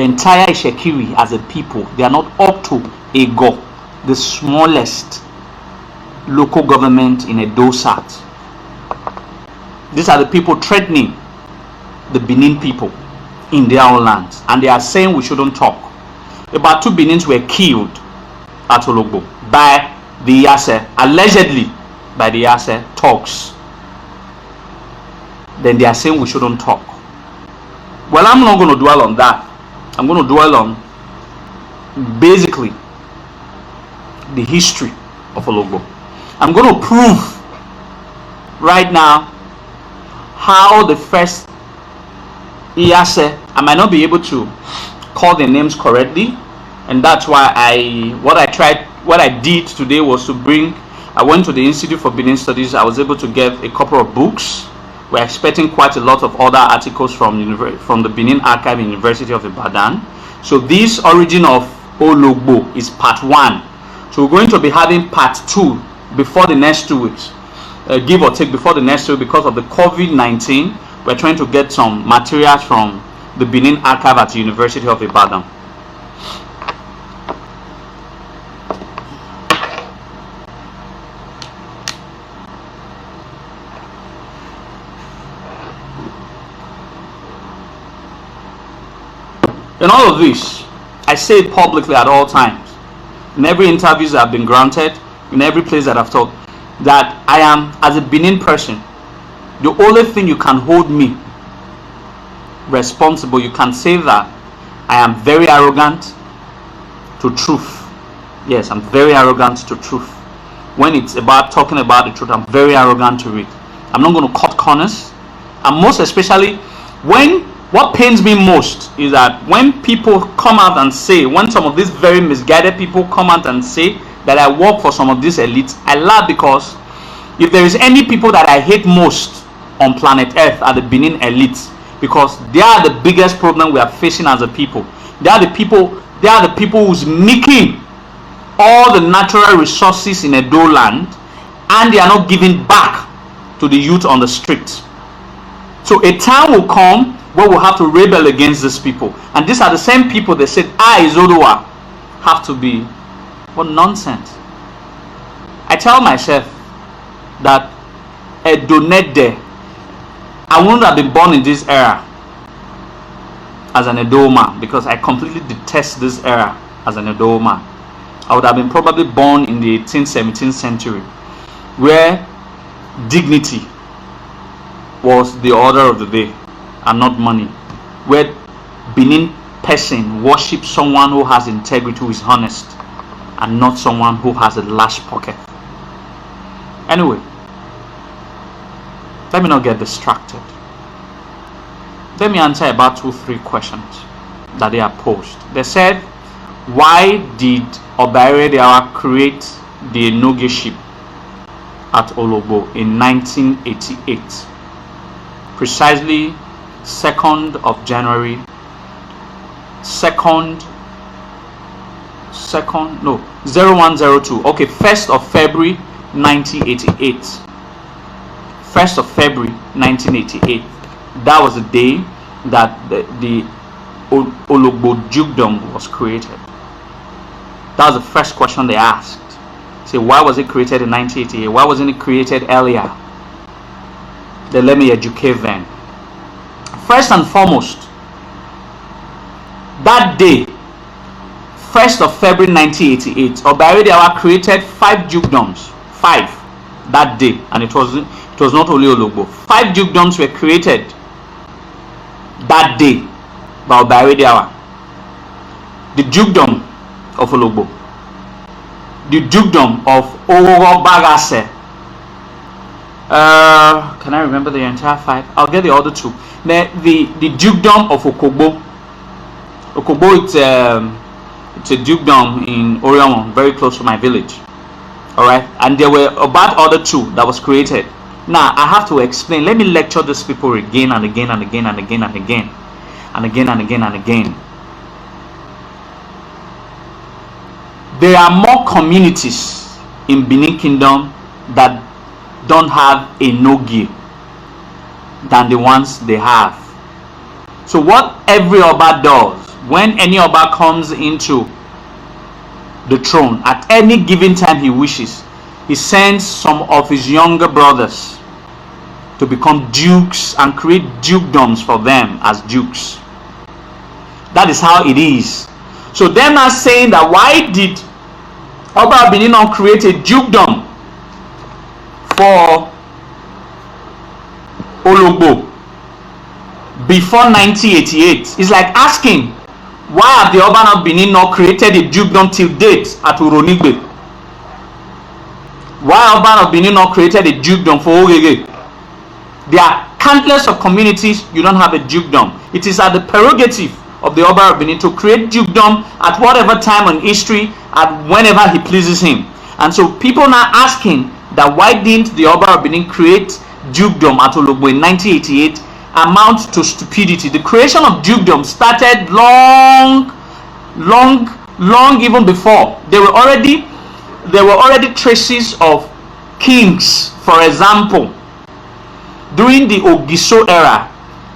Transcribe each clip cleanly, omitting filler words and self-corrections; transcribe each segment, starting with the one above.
entire Itsekiri as a people, they are not up to Ego, the smallest local government in Edo South. These are the people threatening the Benin people in their own lands, and they are saying we shouldn't talk. About 2 Benins were killed at Ologbo by the Yase, allegedly by the Yase talks. Then they are saying we shouldn't talk. Well, I'm not going to dwell on that. I'm going to dwell on basically the history of Ologbo. I'm going to prove right now how the first Iyase, I might not be able to call their names correctly, and that's why what I did today was I went to the Institute for Benin Studies. I was able to get a couple of books. We're expecting quite a lot of other articles from the Benin Archive, University of Ibadan. So this origin of Ologbo is part 1. So we're going to be having part 2 before the next 2 weeks, give or take before the next 2 weeks, because of the COVID-19. We're trying to get some materials from the Benin Archive at the University of Ibadan. In all of this, I say it publicly at all times. In every interviews that have been granted, in every place that I've talked, that I am, as a Benin person, the only thing you can hold me responsible, you can say that I am very arrogant to truth. Yes, I'm very arrogant to truth. When it's about talking about the truth, I'm very arrogant to it. I'm not going to cut corners. And most especially, what pains me most is that when people come out and say, when some of these very misguided people come out and say that I work for some of these elites, I laugh, because if there is any people that I hate most on planet Earth are the Benin elites, because they are the biggest problem we are facing as a people. They are the people who's making all the natural resources in Edo land, and they are not giving back to the youth on the streets. So a time will come where we'll have to rebel against these people, and these are the same people that said Izodowa have to be. What nonsense. I tell myself that Edonede, I wouldn't have been born in this era as an Edo man, because I completely detest this era as an Edo man. I would have been probably born in the 18th, 17th century, where dignity was the order of the day and not money, where Benin person worships someone who has integrity, who is honest, and not someone who has a large pocket. Anyway, let me not get distracted. Let me answer about 2-3 questions that they are posed. They said, why did Oba Erediauwa create the Enogeship at Ologbo in 1988? Precisely 2nd of January, 0102. Okay, 1st of February 1988. 1st of February 1988. That was the day that the Ologbo Dukedom was created. That was the first question they asked. Say, why was it created in 1988? Why wasn't it created earlier? Then let me educate them. First and foremost, that day, 1st of February 1988, Oba Erediauwa created 5 dukedoms. 5 that day, and it was not only Ologbo. 5 dukedoms were created that day by Oba Erediauwa. The dukedom of Ologbo, the dukedom of Orobagase. Can I remember the entire 5? I'll get the other 2. The dukedom of Okogbo. Okogbo, it's a dukedom in Orion, very close to my village. Alright, and there were about other 2 that was created. Now I have to explain. Let me lecture these people again and again and again and again and again and again and again and again. There are more communities in Benin Kingdom that don't have a Nogi than the ones they have. So what every Oba does when any Oba comes into the throne at any given time he wishes, he sends some of his younger brothers to become dukes and create dukedoms for them as dukes. That is how it is. So them are saying that why did Oba of Benin not create a dukedom for Ologbo before 1988? It's like asking, why have the Oba of Benin not created a dukedom till date at Uronigbe? Why Oba of Benin not created a dukedom for Ogege? There are countless of communities you don't have a dukedom. It is at the prerogative of the Oba of Benin to create dukedom at whatever time in history and whenever he pleases him. And so people now asking that why didn't the Oba of Benin create dukedom at Ologbo in 1988 amount to stupidity. The creation of dukedom started long even before. There were already traces of kings. For example, during the Ogiso era,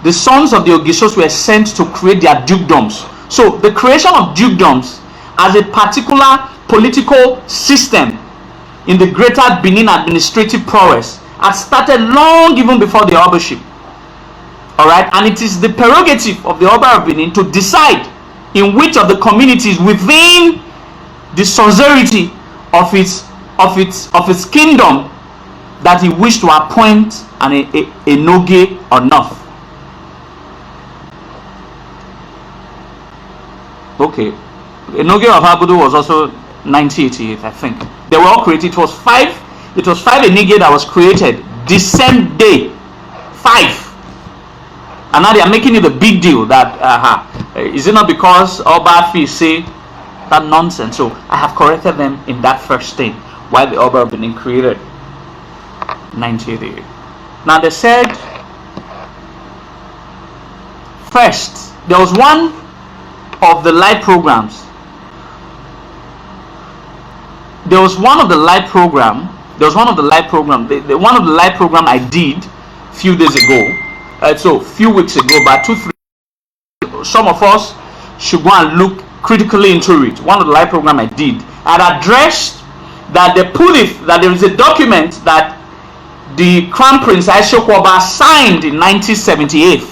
the sons of the Ogisos were sent to create their dukedoms. So the creation of dukedoms as a particular political system in the greater Benin administrative prowess had started long even before the Obaship. Alright, and it is the prerogative of the Oba of Benin to decide in which of the communities within the suzerainty of its kingdom that he wished to appoint a Noge or not. Okay, Enoge of Abudu was also 1988, I think. They were all created. It was five Enoge that was created the same day. 5. And now they are making it a big deal that is it not because Oba Fi say that nonsense? So I have corrected them in that first thing why the Oba of Benin created 1988. Now they said first there was one of the live programs. There was one of the live program I did a few days ago. So few weeks ago, about 2-3. Some of us should go and look critically into it. One of the live program I did had addressed that they put it that there is a document that the Crown Prince Oba signed in 1978,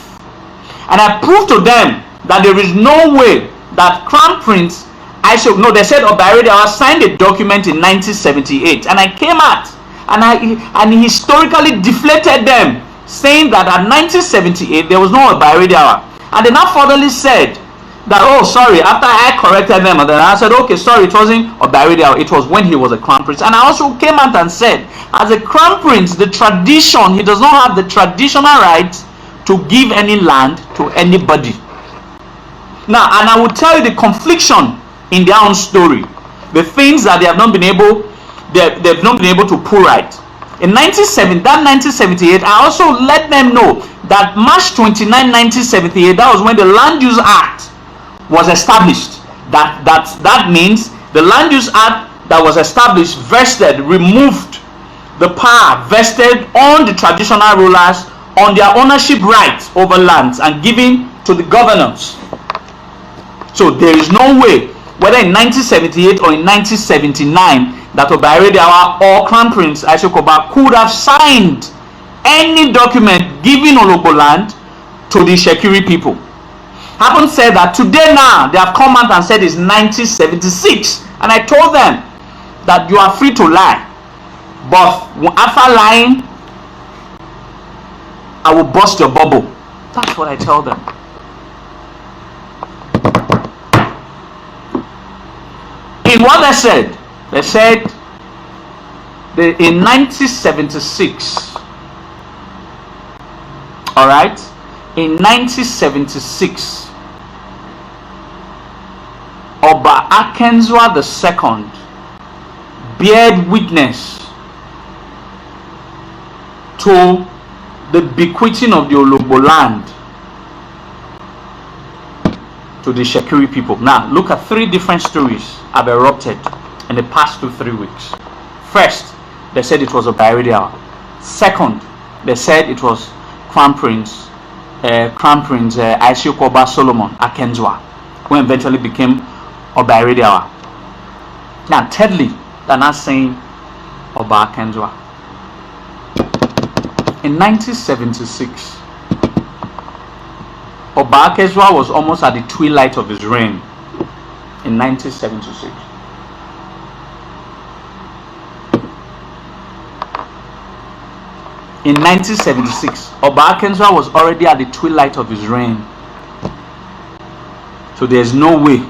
and I proved to them that there is no way that Crown Prince they said Oba Erediauwa signed a document in 1978, and I came out and he historically deflated them, saying that at 1978 there was no Oba Erediauwa. And they now furtherly said that, oh sorry, after I corrected them, and then I said, okay, sorry, it wasn't Oba Erediauwa, it was when he was a crown prince. And I also came out and said, as a crown prince, the tradition, he does not have the traditional right to give any land to anybody. Now, and I will tell you the confliction in their own story, the things that they've not been able to pull right. In 1978, I also let them know that March 29, 1978, that was when the Land Use Act was established. That means the Land Use Act that was established removed the power vested on the traditional rulers on their ownership rights over lands and given to the governors. So there is no way, whether in 1978 or in 1979, that Oba Erediauwa or Crown Prince Oba could have signed any document giving Ologbo land to the Itsekiri people. Haven't said that today now they have come out and said it's 1976, and I told them that you are free to lie, but after lying I will burst your bubble. That's what I tell them. In what they said that in 1976, all right, in 1976, Oba Erediauwa II bear witness to the bequeathing of the Ologbo land to the Itsekiri people. Now look at 3 different stories have erupted in the past 2-3 weeks. First, they said it was Oba Erediauwa. Second, they said it was Crown Prince Oba Solomon Akenzuwa. who eventually became Oba Erediauwa. Now, thirdly, they're not saying Oba Erediauwa. In 1976, Oba Erediauwa was almost at the twilight of his reign. In 1976. In 1976, Oba Erediauwa was already at the twilight of his reign. So there's no way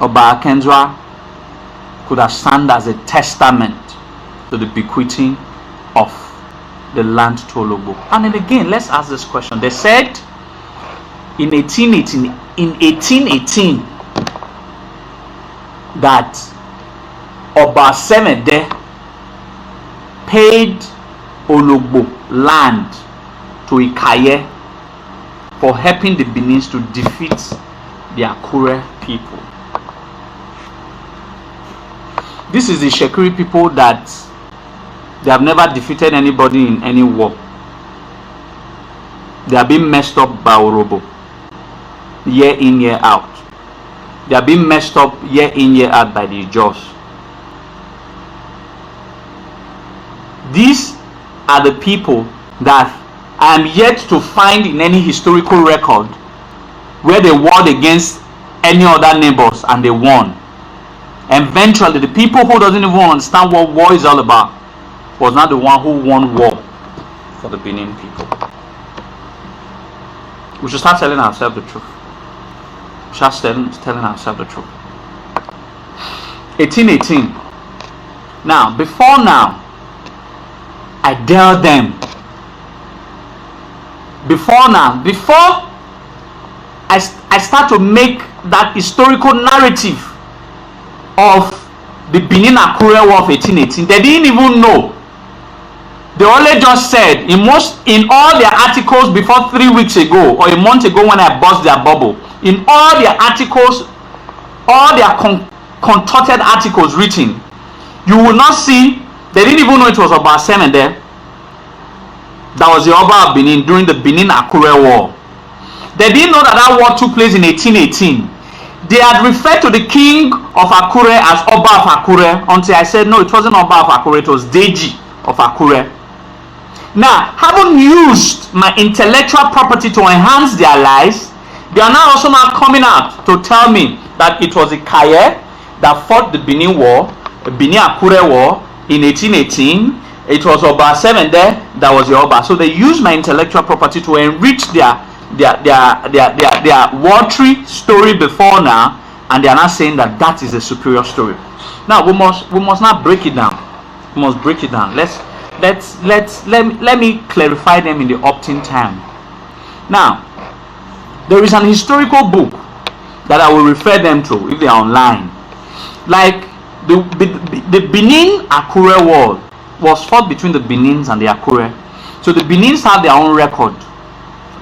Oba Erediauwa could have stand as a testament to the bequeathing of the land to Ologbo. And then again, let's ask this question. They said in 1818 that Oba Semede paid Ologbo land to Ikaye for helping the Benins to defeat the Akure people. This is the Itsekiri people that they have never defeated anybody in any war. They are being messed up by Orobo, year in, year out. They are being messed up year in, year out by the Jaws. These are the people that I am yet to find in any historical record where they warred against any other neighbors and they won. Eventually, the people who doesn't even understand what war is all about was not the one who won war for the Benin people. We should start telling ourselves the truth. We should start telling ourselves the truth. 1818. Now, before now, I dare them. Before I start to make that historical narrative of the Benin Akure War of 1818, they didn't even know. They only just said in all their articles before 3 weeks ago or a month ago when I bust their bubble, in all their articles, all their contorted articles written, you will not see. They didn't even know it was Oba Semede that was the Oba of Benin during the Benin Akure War. They didn't know that war took place in 1818. They had referred to the king of Akure as Oba of Akure until I said no, it wasn't Oba of Akure, it was Deji of Akure. Now, having used my intellectual property to enhance their lies, they are now also coming out to tell me that it was Ikaye that fought the Benin War, the Benin Akure War in 1818. It was Oba Semede that was the Oba. So they used my intellectual property to enrich their watery story before now, and they are now saying that that is a superior story. Now we must not break it down. We must break it down. Let me clarify them in the opt-in time. Now, there is an historical book that I will refer them to if they are online. Like the Benin Akure War was fought between the Benins and the Akure. So the Benins have their own record.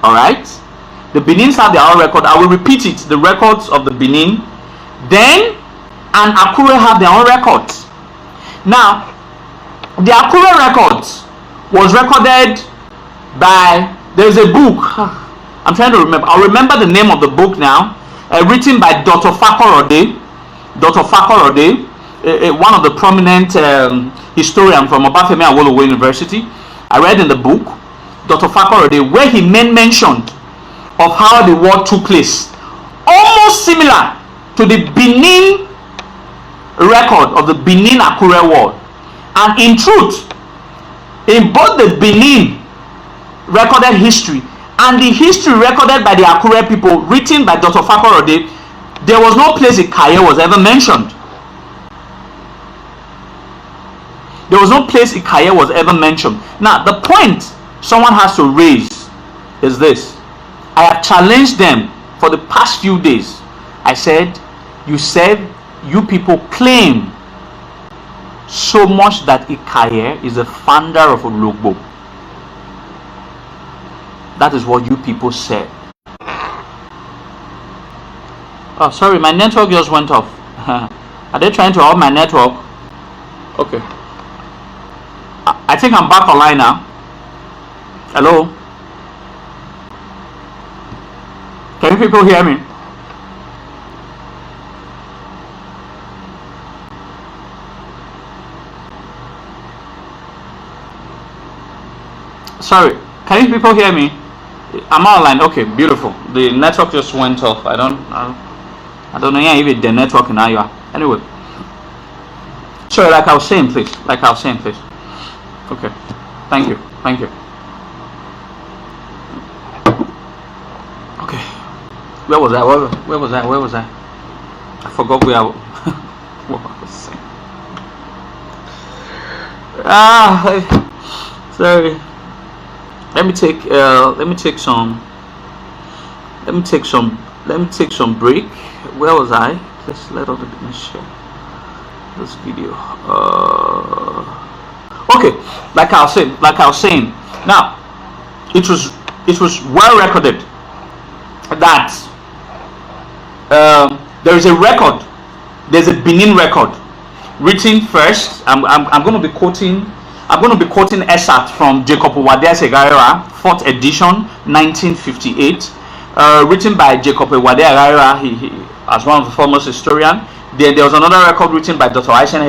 Alright? The Benins have their own record. I will repeat it. The records of the Benin. Then, and Akure have their own records. Now, the Akure records was recorded by, there's a book. I'm trying to remember. I'll remember the name of the book now. Written by Dr. Fakorode. Dr. Fakorode, one of the prominent historians from Oba Erediauwa University. I read in the book, Dr. Fakorode, where he made mention of how the war took place. Almost similar to the Benin record of the Benin Akure War. And in truth, in both the Benin recorded history and the history recorded by the Akure people written by Dr. Fakorode, there was no place Ikaye was ever mentioned. There was no place Ikaye was ever mentioned. Now, the point someone has to raise is this. I have challenged them for the past few days. I said, you people claim so much that Ikaye is the founder of Ologbo. That is what you people said. Oh, sorry, my network just went off. Are they trying to off my network? Okay. I think I'm back online now. Hello? you people hear me? Sorry, can you people hear me? I'm online. Okay, beautiful. The network just went off. I don't know if it's the network in Iowa. Anyway, sorry. Like I was saying, please. Okay, thank you. Okay, where was I? I forgot where I was. What I was saying. Sorry. Let me take some break. Where was I? Let's let other people share this video. Okay, like I was saying. Now, it was well recorded that there is a record. There's a Benin record written first. I'm going to be quoting excerpt from Jacob Erediauwa, 4th edition, 1958, written by Jacob Erediauwa. He as one of the foremost historians. There was another record written by Dr. Aishen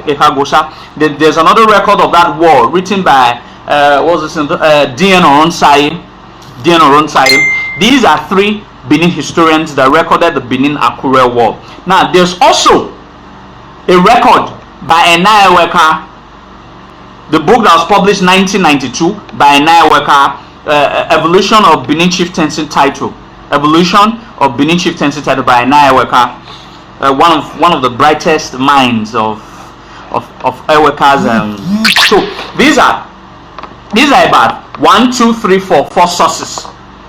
Ehagosa. There's another record of that war written by D.N. Oronsai. These are 3 Benin historians that recorded the Benin-Akure War. Now, there's also a record by Enayeweka. The book that was published 1992 by Enayeweka, Evolution of Benin Chieftaincy title. Evolution of Benin Chieftaincy title by Enayeweka, one of the brightest minds of Eweka's. So these are about 4 sources.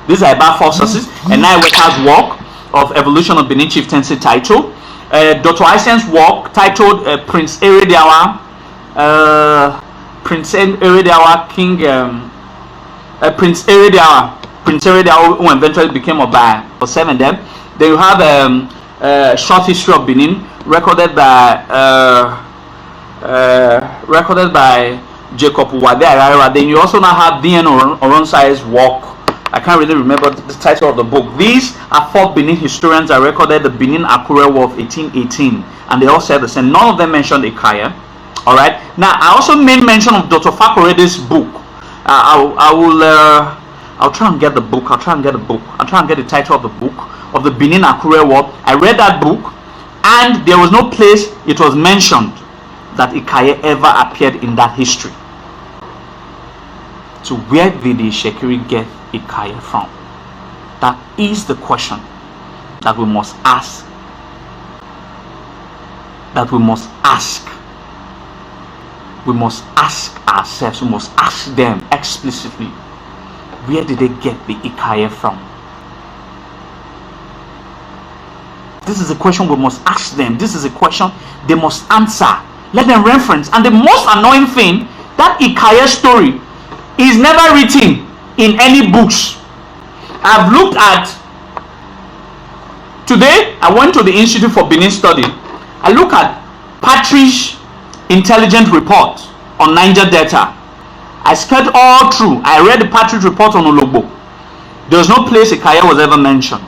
These are about 4 sources. Enayeweka's work of Evolution of Benin Chieftaincy title. Dr. Aishen's work titled Prince Erediauwa. Prince Erediauwa, Prince Erediauwa, who eventually became Oba for 7 of them. Then you have a short history of Benin recorded by Jacob Erediauwa. Then you also now have D.N. Oronsai's work. I can't really remember the title of the book. These are 4 Benin historians that recorded the Benin-Akure War of 1818, and they all said the same. None of them mentioned Ikaya. All right. Now, I also made mention of Dr. Fakorede's book. I'll try and get the book. I'll try and get the title of the book of the Benin-Akure War. I read that book, and there was no place it was mentioned that Ikaya ever appeared in that history. So where did the Itsekiri get Ikaya from? That is the question that we must ask. We must ask ourselves, we must ask them explicitly, where did they get the Ikaya from? This is a question we must ask them. This is a question they must answer. Let them reference. And the most annoying thing, that Ikaya story is never written in any books. I've looked at, today I went to the Institute for Benin Study. I look at Patrick's intelligent report on Niger Delta. I scanned all through. I read the Patrick report on Ologbo. There was no place Ikaya was ever mentioned.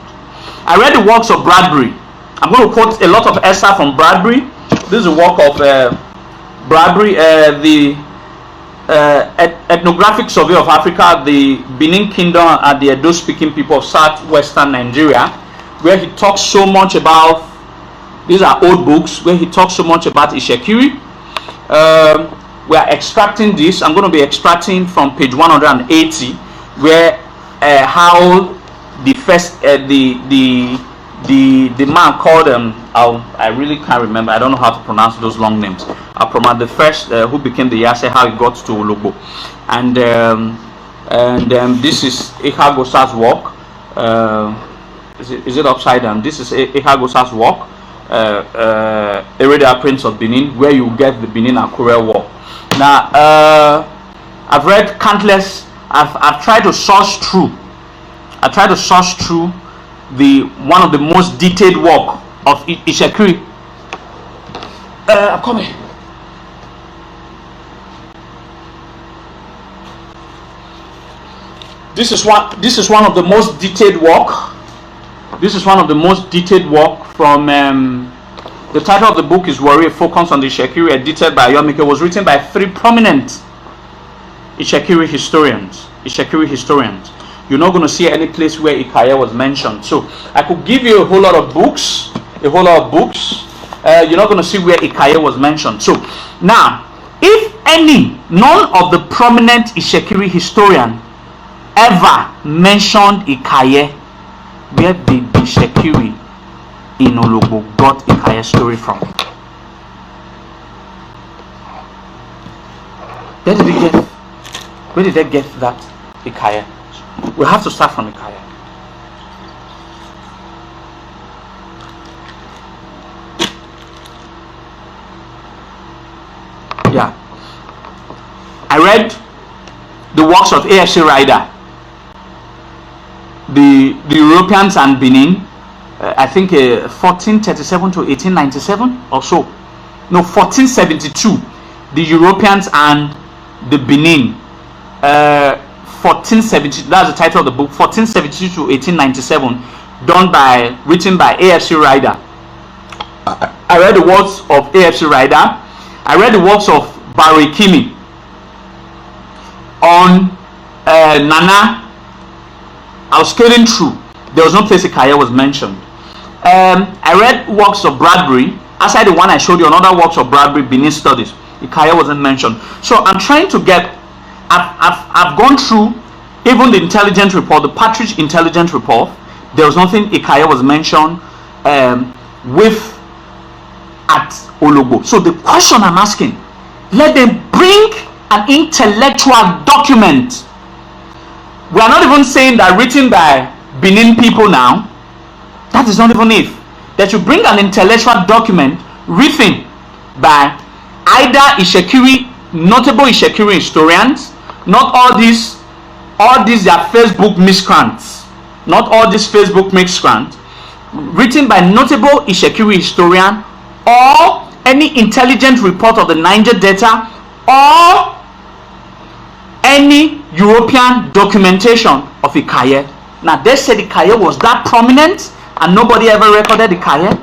I read the works of Bradbury. I'm going to quote a lot of essay from Bradbury. This is a work of Bradbury, the ethnographic survey of Africa, the Benin Kingdom and the Edo speaking people of southwestern Nigeria, where he talks so much about, these are old books, where he talks so much about Itsekiri. We are extracting this. I'm going to be extracting from page 180, where how the first the man called I really can't remember. I don't know how to pronounce those long names. I'll pronounce the first who became the Yase, how he got to Ologbo, and this is Ehagosa's work. Is it upside down? This is Ehagosa's work. Erediauwa, Prince of Benin, where you get the Benin-Akure War. Now, I've read countless. I've tried to source through. The one of the most detailed work of Itsekiri. I'm coming. This is one of the most detailed work This is one of the most detailed work from the title of the book is Warrior Focus on the Itsekiri, edited by Yomike. It was written by 3 prominent Itsekiri historians. You're not going to see any place where Ikaye was mentioned. So I could give you a whole lot of books. You're not going to see where Ikaye was mentioned. So now, if none of the prominent Itsekiri historian ever mentioned Ikaye, where did the Itsekiri in Ologbo got Ikaye's story from? Where did they get that Ikaye? We have to start from Ikaye. Yeah. I read the works of AFC Rider, the Europeans and Benin, I think 1437 to 1897 or so. No, 1472. The Europeans and the Benin. 1470. That's the title of the book. 1472 to 1897, written by AFC Rider. I read the works of AFC Rider. I read the works of Barikimi on Nana. I was scaling through. There was no place Ikaye was mentioned. I read works of Bradbury. Aside the one I showed you, another works of Bradbury, Benin Studies. Ikaye wasn't mentioned. So I'm trying to get. I've gone through even the intelligence report, the Partridge intelligence report. There was nothing Ikaye was mentioned with at Ologbo. So the question I'm asking, let them bring an intellectual document. We are not even saying that written by Benin people now. That is not even if. That you bring an intellectual document written by either Itsekiri, notable Itsekiri historians, not all these are Facebook miscreants, not all these Facebook miscreants, written by notable Itsekiri historian, or any intelligent report of the Niger Delta, or any European documentation of Ikaye. Now they said Ikaye was that prominent and nobody ever recorded Ikaye.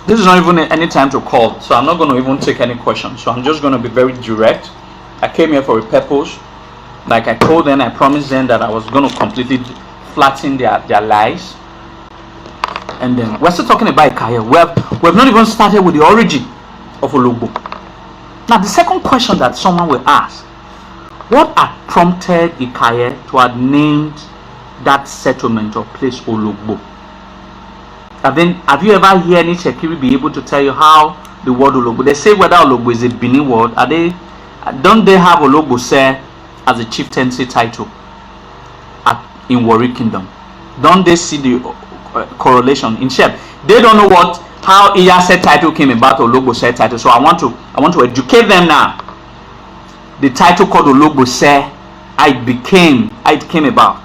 This is not even any time to call, so I'm not going to even take any questions. So I'm just going to be very direct. I came here for a purpose. Like I told them, I promised them that I was going to completely flatten their lies. And then we're still talking about Ikaye. We've not even started with the origin of Ologbo. Now the second question that someone will ask, what had prompted Ikaye to have named that settlement or place Ologbo? Have you ever heard any Itsekiri be able to tell you how the word Ologbo? They say whether Ologbo is a Benin word. Don't they have Ologbo say as a chieftaincy title in Warri Kingdom? Don't they see the correlation? In short, they don't know how Iya said title came about, Ologbo said title. So I want to educate them now. The title called Ologbo say how it came about,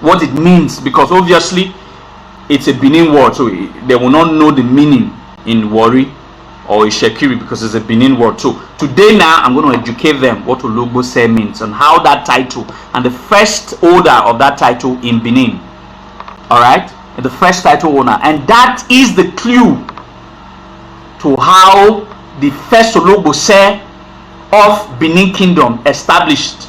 what it means, because obviously it's a Benin word, so they will not know the meaning in Warri or Itsekiri because it's a Benin word. So today now I'm going to educate them what Ologbo say means and how that title and the first owner of that title in Benin. Alright? The first title owner. And that is the clue to how the first Ologbo say of Benin Kingdom established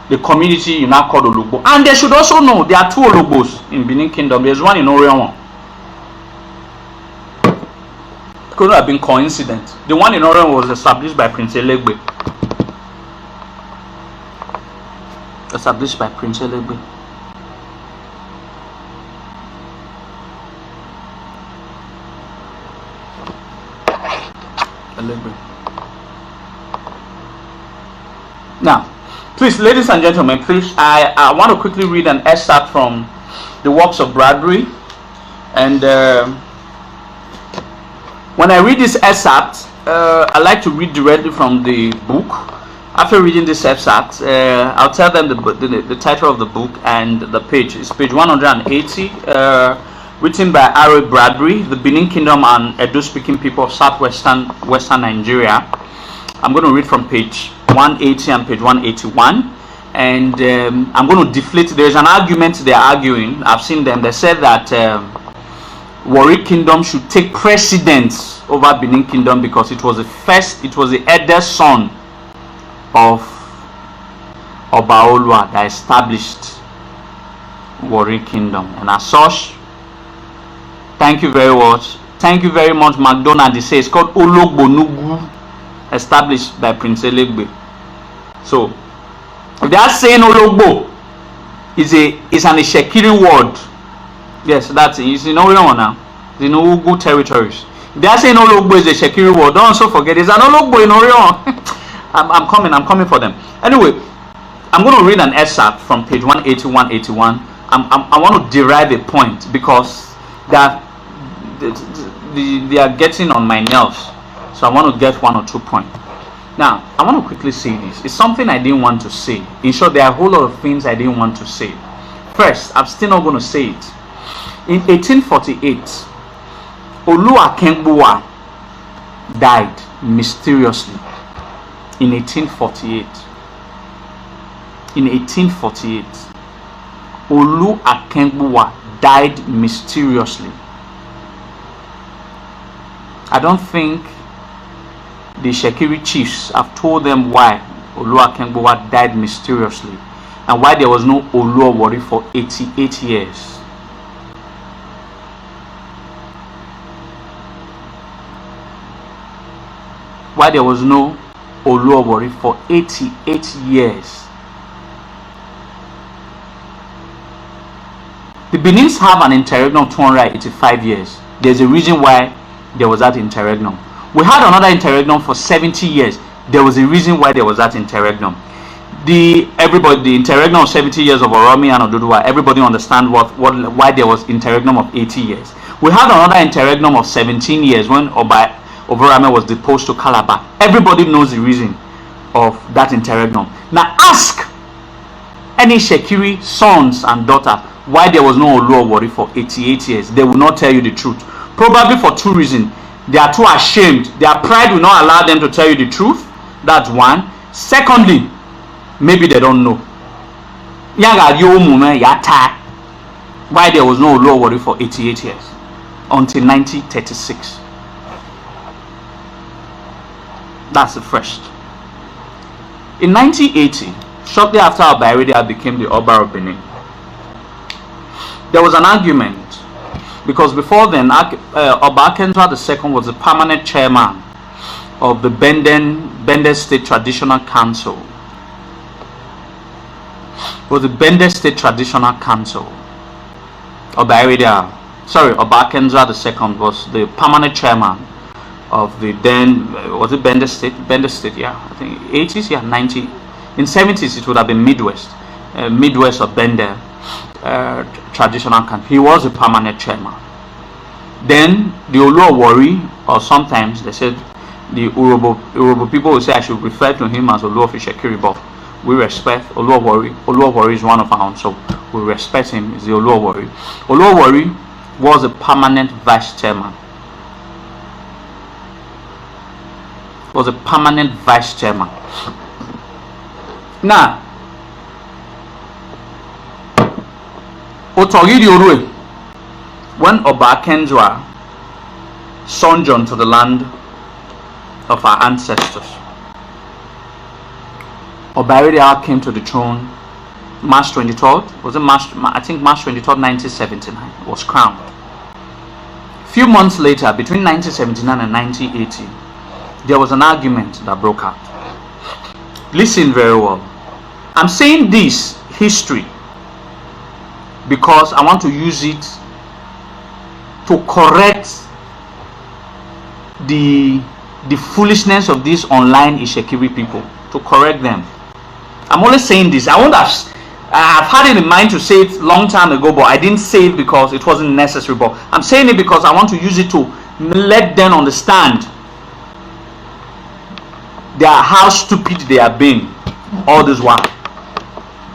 the community you now call Ologbo. And they should also know there are 2 Ologbos in Benin Kingdom. There's one in Orion. It could have been coincidence. The one in Orion was established by Prince Elegbe. Established by Prince Elegbe. Now, please, ladies and gentlemen, please, I want to quickly read an excerpt from the works of Bradbury. And when I read this excerpt, I like to read directly from the book. After reading this excerpt, I'll tell them the title of the book and the page. It's page 180, written by R.A. Bradbury, The Benin Kingdom and Edo-speaking people of Western Nigeria. I'm going to read from page 180 and page 181. And I'm going to deflate. There's an argument they're arguing. I've seen them. They said that Warri Kingdom should take precedence over Benin Kingdom because it was the eldest son of Oba Erediauwa that established Warri Kingdom. And as such, thank you very much. Thank you very much, McDonald. They say it's called Ologbo Dukedom, established by Prince Elegbe. So, if they are saying Ologbo is an Itsekiri word, yes, that's it. It's in Orion now. It's in Ugu territories. If they are saying Ologbo is a Itsekiri word, don't also forget it's an Ologbo in Orion. I'm coming for them. Anyway, I'm going to read an excerpt from page 180, 181. I want to derive a point because they are getting on my nerves. So I want to get 1 or 2 points. Now, I want to quickly say this. It's something I didn't want to say. In short, there are a whole lot of things I didn't want to say. First, I'm still not going to say it. In 1848, Olu Akenbuwa died mysteriously. In 1848. In 1848, Olu Akenbuwa died mysteriously. I don't think the Itsekiri chiefs have told them why Olu Akenbuwa died mysteriously and why there was no Olu Warri for 88 years. Why there was no Olu Warri for 88 years. The Benins have an interregnum of 285 years. There's a reason why there was that interregnum. We had another interregnum for 70 years. There was a reason why there was that interregnum. The interregnum of 70 years of Oromi and Oduduwa, everybody understand why there was interregnum of 80 years. We had another interregnum of 17 years when Oba of Benin was deposed to Calabar. Everybody knows the reason of that interregnum. Now ask any Itsekiri sons and daughters why there was no Olu Warri for 88 years. They will not tell you the truth. Probably for 2 reasons. They are too ashamed. Their pride will not allow them to tell you the truth. That's one. Secondly, maybe they don't know. Why there was no Olu Warri for 88 years until 1936. That's the first. In 1980, shortly after Oba Erediauwa became the Oba of Benin, there was an argument because before then, Oba Erediauwa II was the permanent chairman of the Benin State Traditional Council. Was the Benin State Traditional Council. Oba Erediauwa II was the permanent chairman of the then, was it Benin State? Benin State, yeah, I think 80s, yeah, 90. In 70s, it would have been Midwest of Benin Traditional Council. He was a permanent chairman. Then the Olu Warri, or sometimes they said the Urobo people will say I should refer to him as Olu of Itsekiri, but we respect Olu Warri. Olu Warri is one of our own, so we respect him. Is the Olu Warri. Olu Warri was a permanent vice chairman. Was a permanent vice chairman. Now, Otogidi Orue, when Oba Erediauwa sojourned to the land of our ancestors, Oba Erediauwa came to the throne March 23rd. Was it March 23rd, 1979? Was crowned. Few months later, between 1979 and 1980, there was an argument that broke out. Listen very well. I'm saying this history because I want to use it to correct the foolishness of these online Itsekiri people, to correct them. I'm only saying this. I've had it in mind to say it long time ago, but I didn't say it because it wasn't necessary. But I'm saying it because I want to use it to let them understand how stupid they have been all this while.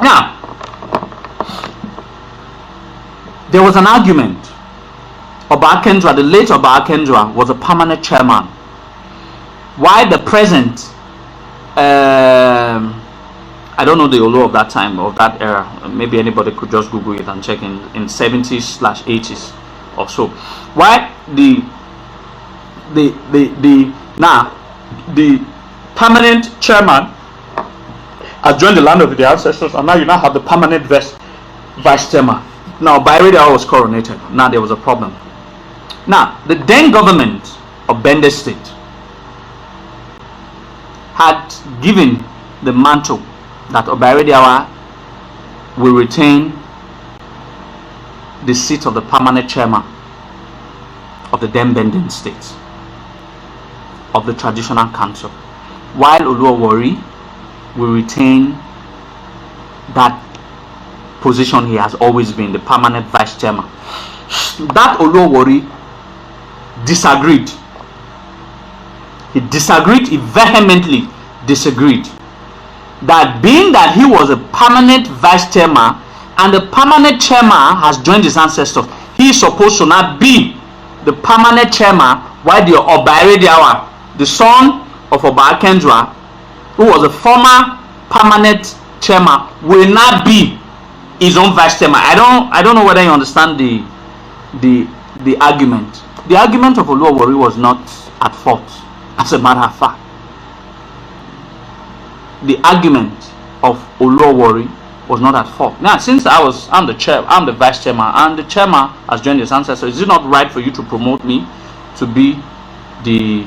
Now, there was an argument. Oba Erediauwa, the late Oba Erediauwa, was a permanent chairman, while the present I don't know the Olu of that time, of that era. Maybe anybody could just Google it and check in 70s/80s or so. Why the permanent chairman has joined the land of the ancestors, and now you now have the permanent vice chairman. Now, Oba Erediauwa was coronated. Now there was a problem. Now, the then government of Benin State had given the mantle that Oba Erediauwa will retain the seat of the permanent chairman of the then Benin State, of the traditional council, while Olowori will retain that position he has always been, the permanent vice chairman. That Olowori disagreed. He disagreed, he vehemently disagreed. That being that he was a permanent vice chairman and the permanent chairman has joined his ancestors, he is supposed to not be the permanent chairman, while the Oba Erediauwa, the son of Oba Erediauwa, who was a former permanent chairman, will not be his own vice chairman. I don't know whether you understand the argument. The argument of Olowori was not at fault, as a matter of fact. The argument of Olowori was not at fault. Now, since I'm the vice chairman, and the chairman has joined his ancestors, is it not right for you to promote me to be the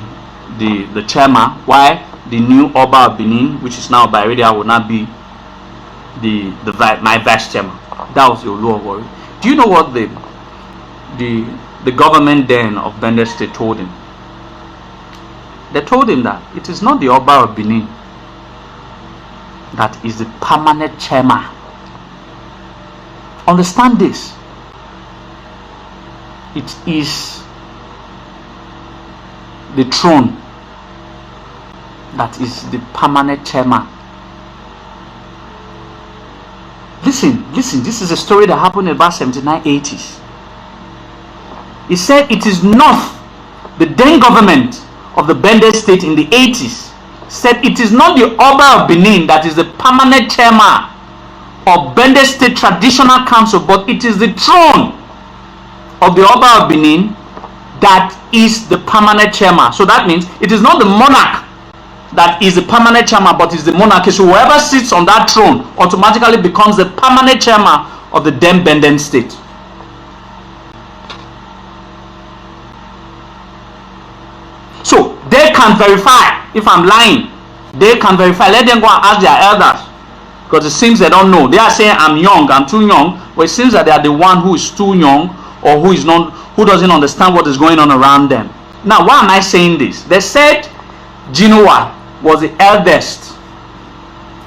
chairman, while the new Oba of Benin, which is now Oba Erediauwa, will not be my vice chairman? That was Olowori. Do you know what the government then of Benin State told him? They told him that it is not the Oba of Benin that is the permanent chairman. Understand this. It is the throne that is the permanent chairman. Listen, this is a story that happened in about 79-80s. He said it is not the then government of the Benin State in the 80s said it is not the Oba of Benin that is the permanent chairman of Benin State Traditional Council, but it is the throne of the Oba of Benin that is the permanent chairman. So that means it is not the monarch that is the permanent chairman, but is the monarchy. So whoever sits on that throne automatically becomes the permanent chairman of the then Benin State. So they can verify if I'm lying. They can verify. Let them go and ask their elders, because it seems they don't know. They are saying I'm young, I'm too young, but it seems that they are the one who is too young, or who doesn't understand what is going on around them. Now, why am I saying this? They said Jinua was the eldest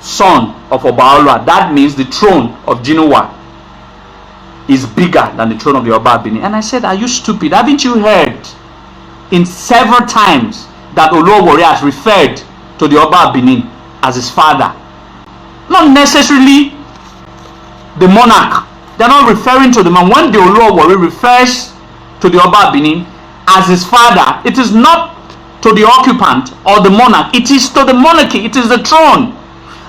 son of Oba Erediauwa. That means the throne of Jinua is bigger than the throne of the Oba of Benin. And I said, are you stupid? Haven't you heard in several times that Olowori has referred to the Oba of Benin as his father? Not necessarily the monarch. They're not referring to the man. When the Olowori refers to the Oba of Benin as his father, it is not to the occupant or the monarch. It is to the monarchy. It is the throne.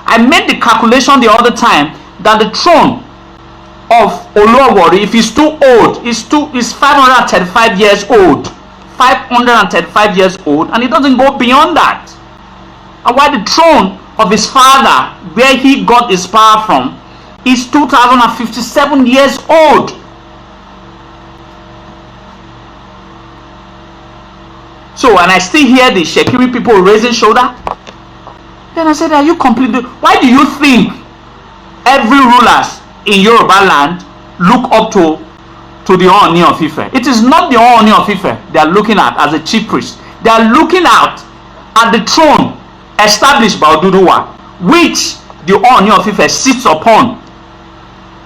I made the calculation the other time that the throne of Olowori, if he's too old, is 535 years old. 535 years old, and it doesn't go beyond that. And while the throne of his father, where he got his power from, is 2057 years old. So, and I still hear the Itsekiri people raising shoulder. Then I said, are you completely, why do you think every rulers in Yoruba land look up to the Ooni of Ife? It is not the Ooni of Ife they are looking at as a chief priest. They are looking out at the throne established by Oduduwa, which the Ooni of Ife sits upon.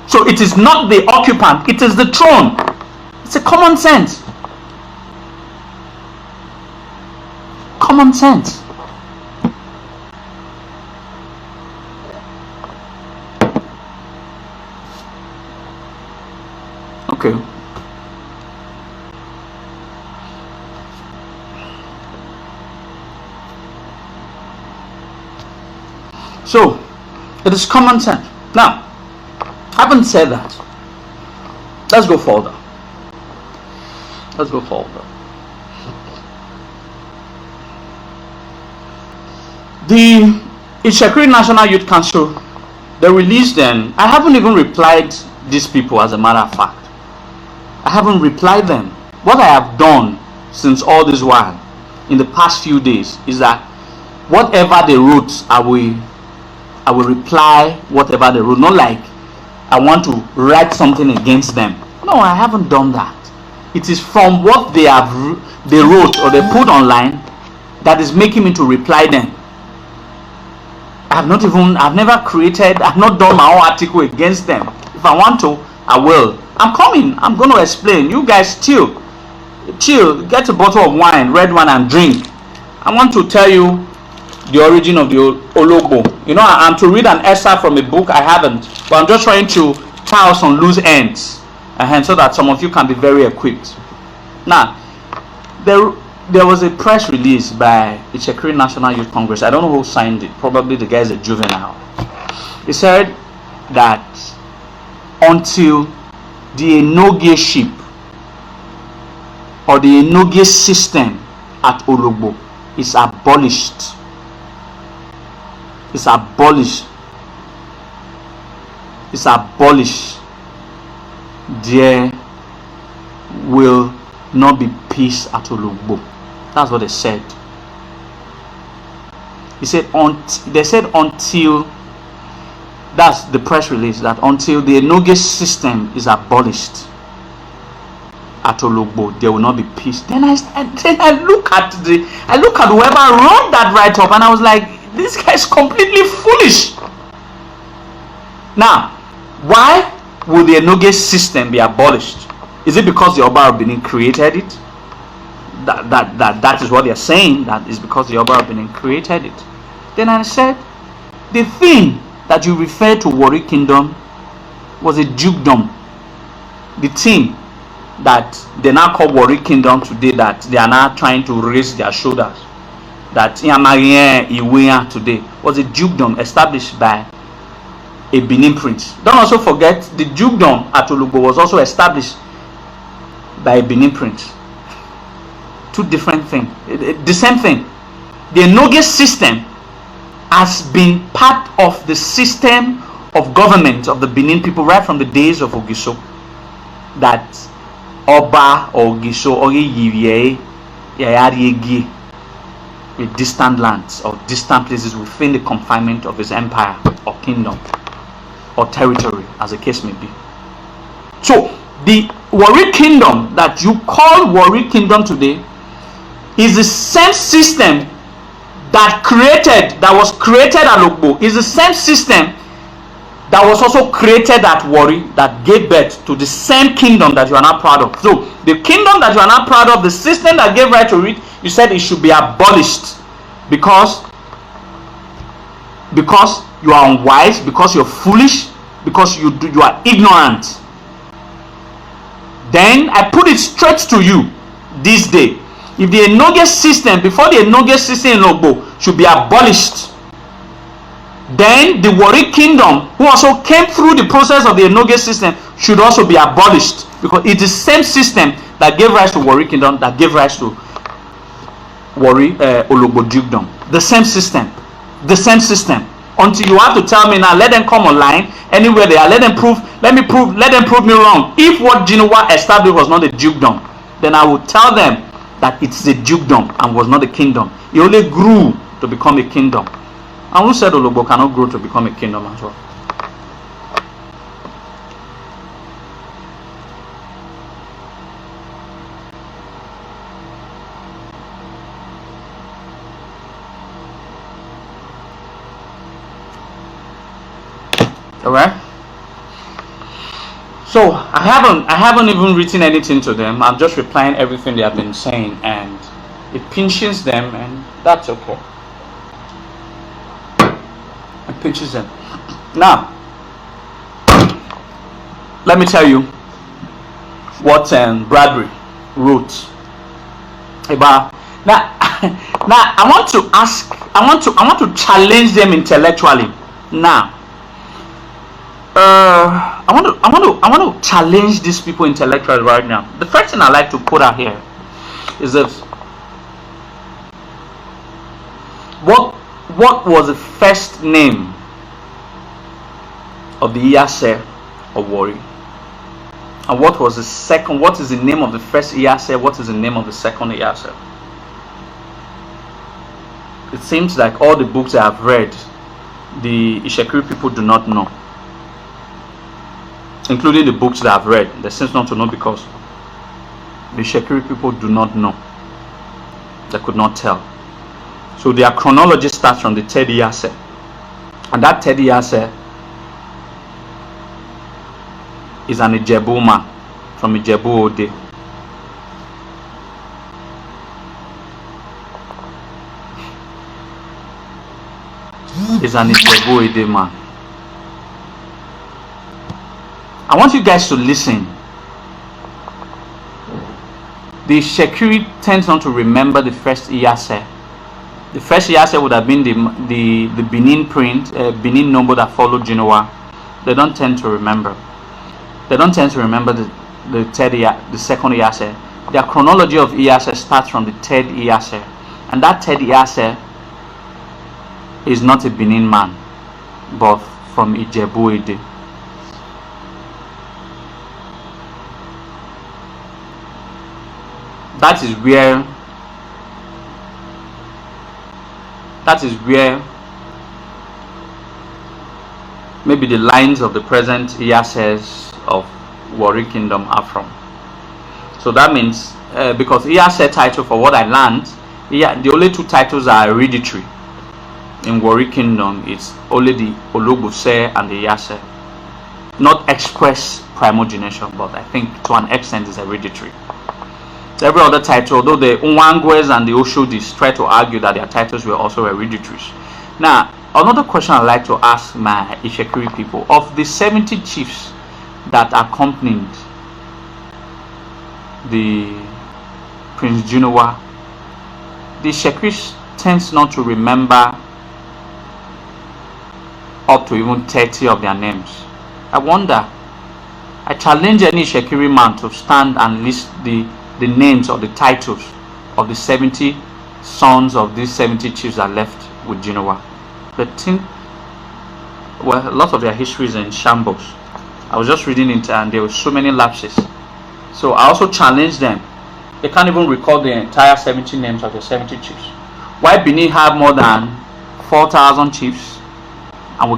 So it is not the occupant, it is the throne. It's a common sense. Common sense. Okay. So it is common sense. Now, having said that, let's go further. Let's go further. The Itsekiri National Youth Council, they released them. I haven't even replied these people, as a matter of fact. I haven't replied them. What I have done since all this while, in the past few days, is that whatever they wrote, I will reply whatever they wrote. Not like I want to write something against them. No, I haven't done that. It is from what they wrote or they put online that is making me to reply them. I've never created, I've not done my own article against them. If I want to, I will. I'm coming. I'm going to explain. You guys chill, get a bottle of wine, red wine, and drink. I want to tell you the origin of the Ologbo. You know, I'm to read an excerpt from a book. I haven't, but I'm just trying to tie some loose ends, so that some of you can be very equipped. Now, there was a press release by Itsekiri National Youth Congress. I don't know who signed it. Probably the guy is a juvenile. He said that until the Enoge ship or the Enoge system at Ologbo is abolished, there will not be peace at Ologbo. That's what they said. They said until, that's the press release, that until the Enoge system is abolished at Ologbo, there will not be peace. Then I look at whoever wrote that write up, and I was like, this guy is completely foolish. Now, why will the Enoge system be abolished? Is it because the Oba of Benin created it? That is what they are saying. That is because the Oba of Benin created it. Then I said, the thing that you referred to Warri Kingdom was a dukedom. The team that they now call Warri Kingdom today, that they are now trying to raise their shoulders, that Iweya today, was a dukedom established by a Benin prince. Don't also forget, the dukedom at Ologbo was also established by a Benin prince. Two different things. The same thing. The Enoge system has been part of the system of government of the Benin people right from the days of Ogiso. That Oba or Ogiso or with distant lands or distant places within the confinement of his empire or kingdom or territory, as the case may be. So the Warri Kingdom that you call Warri Kingdom today is the same system that was created at Ologbo, is the same system that was also created at Warri, that gave birth to the same kingdom that you are now proud of. So the kingdom that you are now proud of, the system that gave right to it, you said it should be abolished because you are unwise, because you're foolish, because you are ignorant. Then I put it straight to you this day. If the Enoge system, before the Enoge system in Ologbo should be abolished, then the Warri Kingdom, who also came through the process of the Enoge system, should also be abolished, because it's the same system that gave rise to Warri Kingdom, that gave rise to Ologbo Dukedom. The same system. Until you have to tell me now, let them come online anywhere they are, let them prove me wrong. If what Jinua established was not a dukedom, then I will tell them that it's a dukedom and was not a kingdom. It only grew to become a kingdom. And who said Ologbo cannot grow to become a kingdom as well? Alright? So I haven't even written anything to them. I'm just replying everything they have been saying, and it pinches them, and that's okay. It pinches them. Now, let me tell you what Bradbury wrote about. Now I want to challenge them intellectually. Now, I want to challenge these people intellectually right now. The first thing I like to put out here is this: what was the first name of the Iyase of Warri? And what was the second? What is the name of the first Iyase? What is the name of the second Iyase? It seems like all the books I have read, the Itsekiri people do not know, including the books that I've read. They seem not to know because the Itsekiri people do not know. They could not tell. So their chronology starts from the third Iyase, and that third Iyase is an Ijebu man from Ijebu Ode. Is an Ijebu Ode man. I want you guys to listen. The Itsekiri tends not to remember the first Iyase. The first Iyase would have been the Benin print, Benin number that followed Genoa. They don't tend to remember. They don't tend to remember the second Iyase. Their chronology of Iyase starts from the third Iyase, and that third Iyase is not a Benin man, but from Ijebu Ede. That is where maybe the lines of the present Iyases of Warri Kingdom are from. So that means because Iyase title, for what I learned, the only two titles are hereditary in Warri Kingdom. It's only the Ologbo and the Iyase, not express primogenition, but I think to an extent is hereditary. Every other title, although the Nwangwes and the Oshodis try to argue that their titles were also hereditary. Now, another question I'd like to ask my Itsekiri people: of the 70 chiefs that accompanied the Prince Genoa, the Itsekiri tends not to remember up to even 30 of their names. I wonder, I challenge any Itsekiri man to stand and list the names or the titles of the 70 sons of these 70 chiefs that left with Genoa. The thing, well, a lot of their history is in shambles. I was just reading it and there were so many lapses. So I also challenge them. They can't even recall the entire 70 names of the 70 chiefs. Why Benin have more than 4,000 chiefs and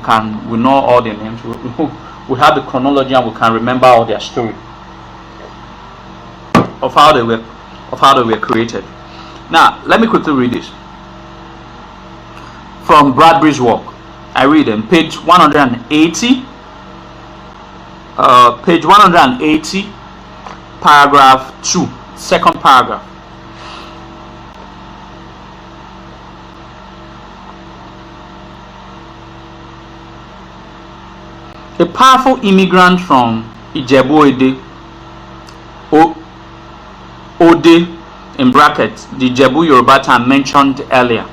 we know all their names. We have the chronology and we can remember all their story of how they were created. Now let me quickly read this from Bradbury's work. I read in page 180, paragraph 2, second paragraph. A powerful immigrant from Ijebu Ode, in brackets, the Ijebu Yoruba term mentioned earlier,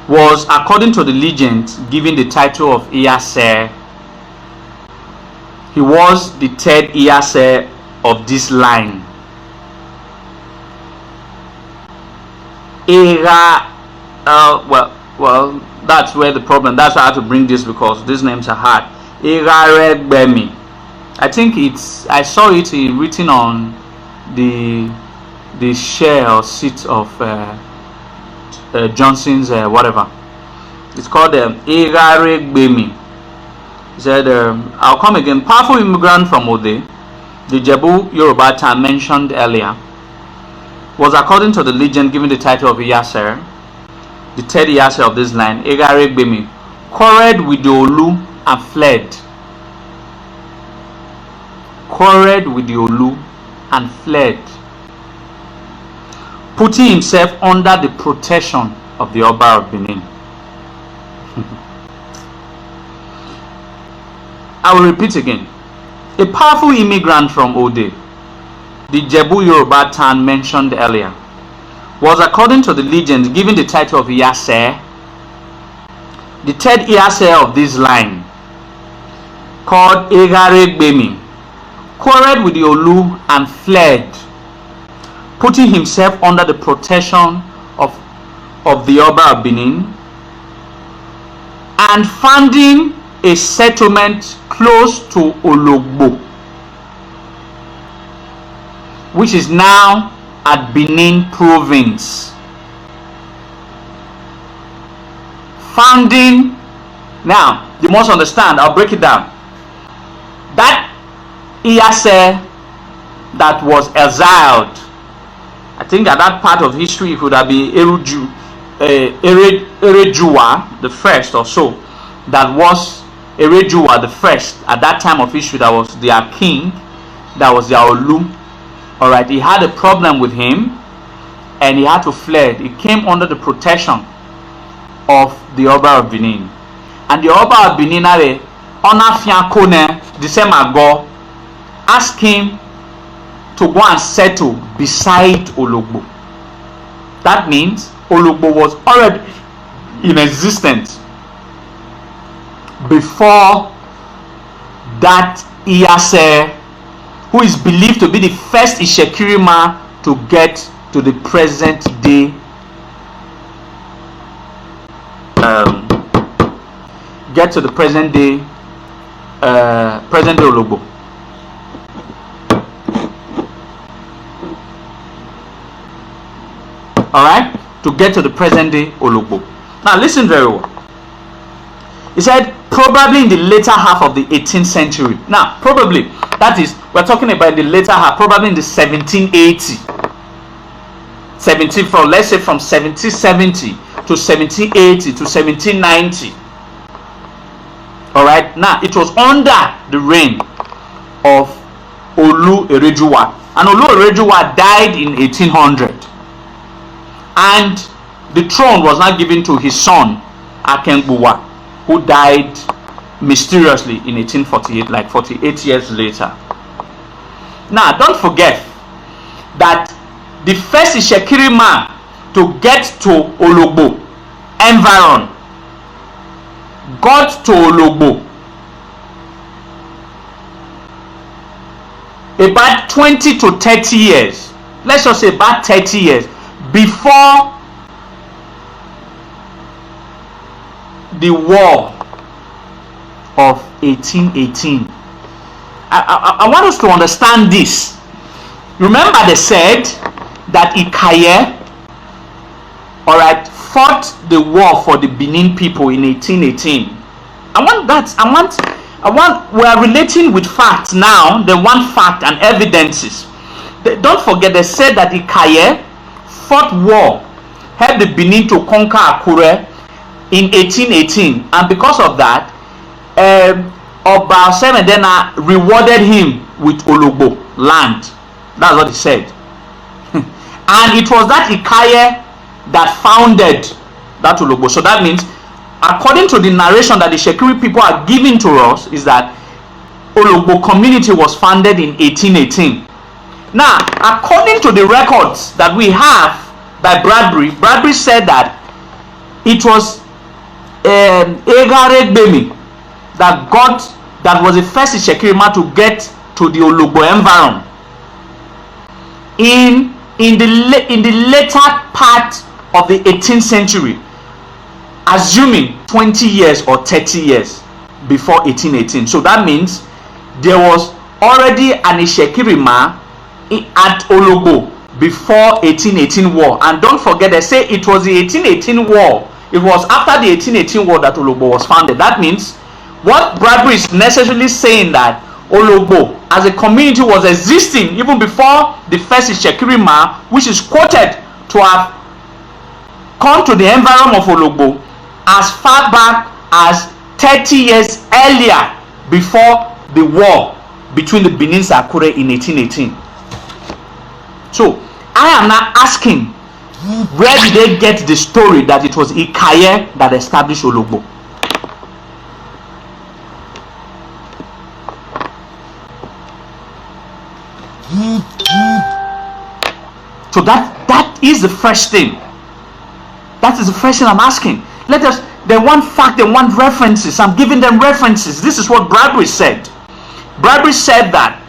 was, according to the legend, given the title of Iyase. He was the third Iyase of this line. Well, that's where the problem. That's why I had to bring this, because these names are hard. Bemi. I think I saw it written on the share or seat of Johnson's whatever. It's called Bemi. He said, I'll come again. Powerful immigrant from Ode, the Ijebu Yoruba term mentioned earlier, was, according to the legend, given the title of Iyase, the third Iyase of this line. Bemi quarreled with the Olu and fled. Quarreled with the Olu and fled, putting himself under the protection of the Oba of Benin. I will repeat again. A powerful immigrant from Ode, the Ijebu Yoruba town mentioned earlier, was, according to the legend, given the title of Iyase, the third heir of this line, called Egaregbemi, quarreled with the Olu and fled, putting himself under the protection of the Oba of Benin, and founding a settlement close to Ologbo, which is now at Benin province. Founding, now you must understand, I'll break it down. That Iyase that was exiled, I think at that part of history it would have been Erediauwa the first or so. That was Erediauwa the first at that time of history. That was their king, that was their Olu. Alright, he had a problem with him and he had to flee. He came under the protection of the Oba of Benin. And the Oba of Benin asked him to go and settle beside Ologbo. That means Ologbo was already in existence before that Iyase, who is believed to be the first Itsekiri man to get to the present day present day Ologbo. Alright, to get to the present day Ologbo. Now listen very well. He said probably in the later half of the 18th century. Now probably, that is, we're talking about the later half, probably in the 1780. Let's say from 1770 to 1780 to 1790. Alright, now it was under the reign of Oba Erediauwa. And Oba Erediauwa died in 1800. And the throne was now given to his son Akengbuwa, who died mysteriously in 1848, like 48 years later. Now don't forget that the first Itsekiri man to get to Ologbo environ got to Ologbo about 20 to 30 years, let's just say about 30 years before the war of 1818. I want us to understand this. Remember, they said that Ikaye, alright, fought the war for the Benin people in 1818. We are relating with facts now. They want fact and evidences. Don't forget, they said that Ikaye fought war, helped the Benin to conquer Akure in 1818, and because of that, Oba Erediauwa rewarded him with Ologbo land. That's what he said. And it was that Ikaye that founded that Ologbo. So that means, according to the narration that the Itsekiri people are giving to us, is that Ologbo community was founded in 1818. Now, according to the records that we have by Bradbury said that it was Egaregbemi that was the first Itsekiri man to get to the Ologbo environ in the later part of the 18th century, assuming 20 years or 30 years before 1818. So that means there was already an Itsekiri man at Ologbo before 1818 war. And don't forget, they say it was the 1818 war. It was after the 1818 war that Ologbo was founded. That means what Bradbury is necessarily saying, that Ologbo as a community was existing even before the first Itsekiri man, which is quoted to have come to the environment of Ologbo as far back as 30 years earlier, before the war between the Benin and Akure in 1818. So I am now asking, where did they get the story that it was Ikaye that established Ologbo? So that is the first thing. That is the first thing I'm asking. Let They want fact, they want references. I'm giving them references. This is what Bradbury said. Bradbury said that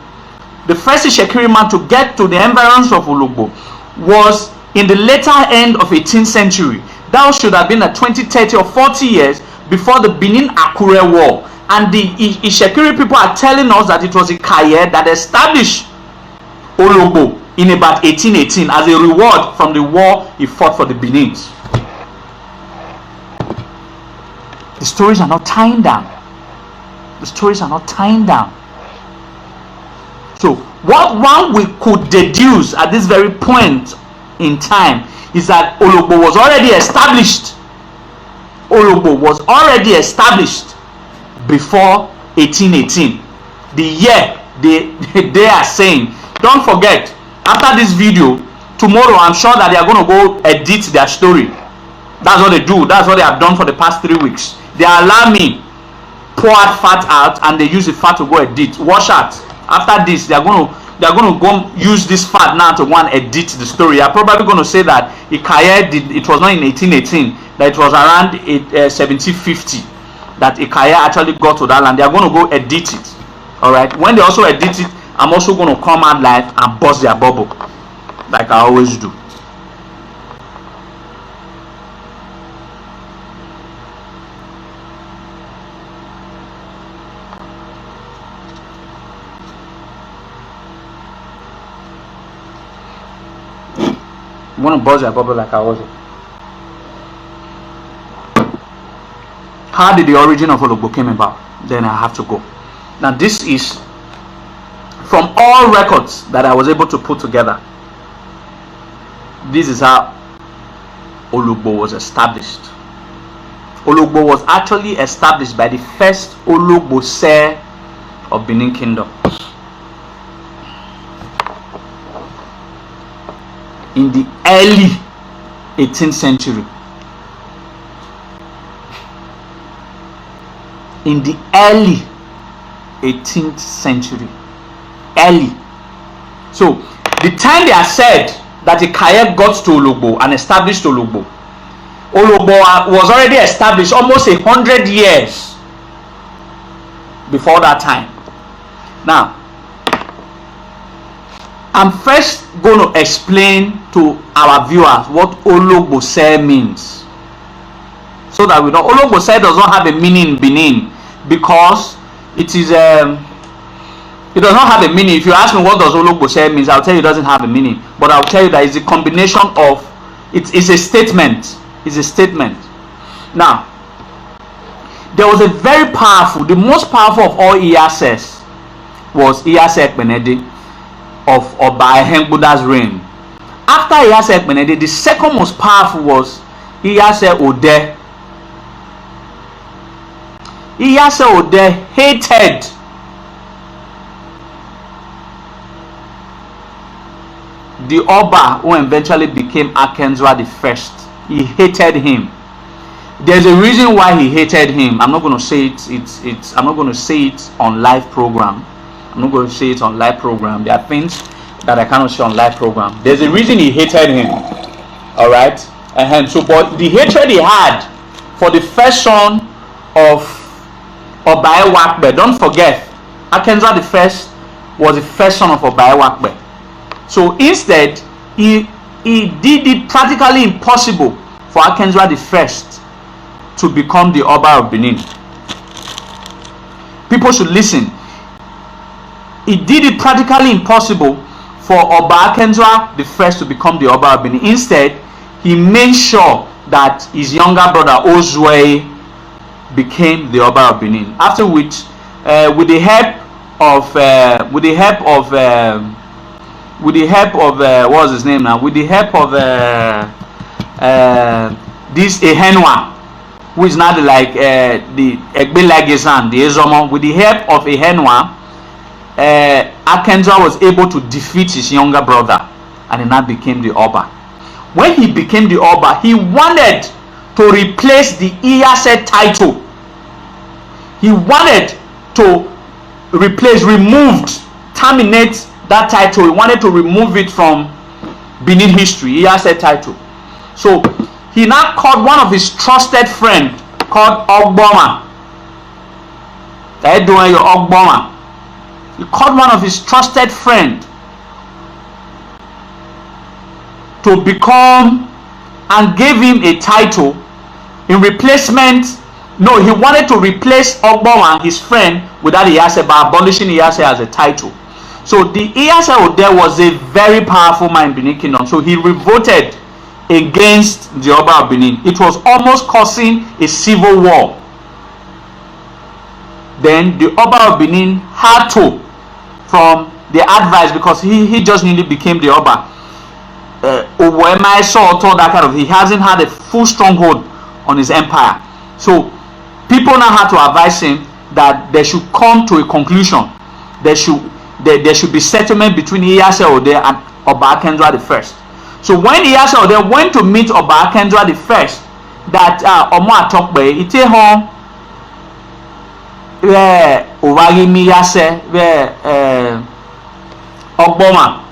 the first Itsekiri man to get to the environs of Ologbo was in the later end of 18th century. That should have been 20, 30 or 40 years before the Benin-Akure War. And the Itsekiri people are telling us that it was Ikaye that established Ologbo in about 1818 as a reward from the war he fought for the Benins. The stories are not tying down. The stories are not tying down. So what one we could deduce at this very point in time is that Ologbo was already established. Ologbo was already established before 1818. The year they are saying. Don't forget, after this video, tomorrow I'm sure that they are going to go edit their story. That's what they do. That's what they have done for the past 3 weeks. They allow me pour fat out and they use the fat to go edit. Wash out. After this, they are going to go use this fat now to go and edit the story. I'm probably going to say that Ikaye it was not in 1818, that it was around 1750 that Ikaye actually got to that land. They are going to go edit it. All right. When they also edit it, I'm also going to come out live and bust their bubble, like I always do. I'm going to bust their bubble like I always do. How did the origin of Ologbo came about? Then I have to go. Now this is from all records that I was able to put together. This is how Ologbo was established. Ologbo was actually established by the first Ologbo Ser of Benin Kingdom in the early 18th century. In the early 18th century. Early. So the time they are said that Ikaye got to Ologbo and established Ologbo, Ologbo was already established almost 100 years before that time. Now I'm first going to explain to our viewers what Ologbo Ser means, so that we know. Ologbo Ser does not have a meaning in Benin, because it is it does not have a meaning. If you ask me what does Ologbo Ser means, I'll tell you it doesn't have a meaning. But I'll tell you that it's a combination of, it's a statement. It's a statement. Now, there was a very powerful, the most powerful of all Iyase was Iyase Ekpenede of Oba Erediauwa's reign. After Iyase Ekpenede, the second most powerful was Iyase Ode. Iyase Ode hated the Oba who eventually became Akenzuwa the First. He hated him. There's a reason why he hated him. I'm not going to say it. I'm not going to say it on live program. I'm not going to say it on live program. There are things that I cannot say on live program. There's a reason he hated him. All right. And so, but the hatred he had for the first son of Oba Erediauwa, don't forget, Akenzuwa the First was the first son of Oba Erediauwa. So instead, he did it practically impossible for Akenzuwa the First to become the Oba of Benin. People should listen. He did it practically impossible for Oba Akenzuwa the First to become the Oba of Benin. Instead, he made sure that his younger brother Ozue became the Oba of Benin. After which, with the help of what was his name now? With the help of this Ehenwa, who is now like the Egbe Lagesan, the Ezomo. With the help of Ehenwa, Akenzuwa was able to defeat his younger brother, and he now became the Oba. When he became the Oba, he wanted to replace the Iyase title. He wanted to terminate that title. He wanted to remove it from Benin history. Iyase title. So he now called one of his trusted friends called Ogboma. Ogboma. He called one of his trusted friend to become and gave him a title in replacement. No, he wanted to replace Ogboma, his friend, without Iyase, by abolishing Iyase as a title. So the Iyase Ode was a very powerful man in Benin Kingdom. So he revolted against the Oba of Benin. It was almost causing a civil war. Then the Oba of Benin had to, from the advice, because he just newly became the Oba. That kind of, he hasn't had a full stronghold on his empire. So people now had to advise him that they should come to a conclusion. There should be settlement between Iyase Ode and Oba Erediauwa the first. So when Iyase Ode went to meet Oba Erediauwa the first, that Omo Atokbe ite home where Owagimi Iyase where Ogboma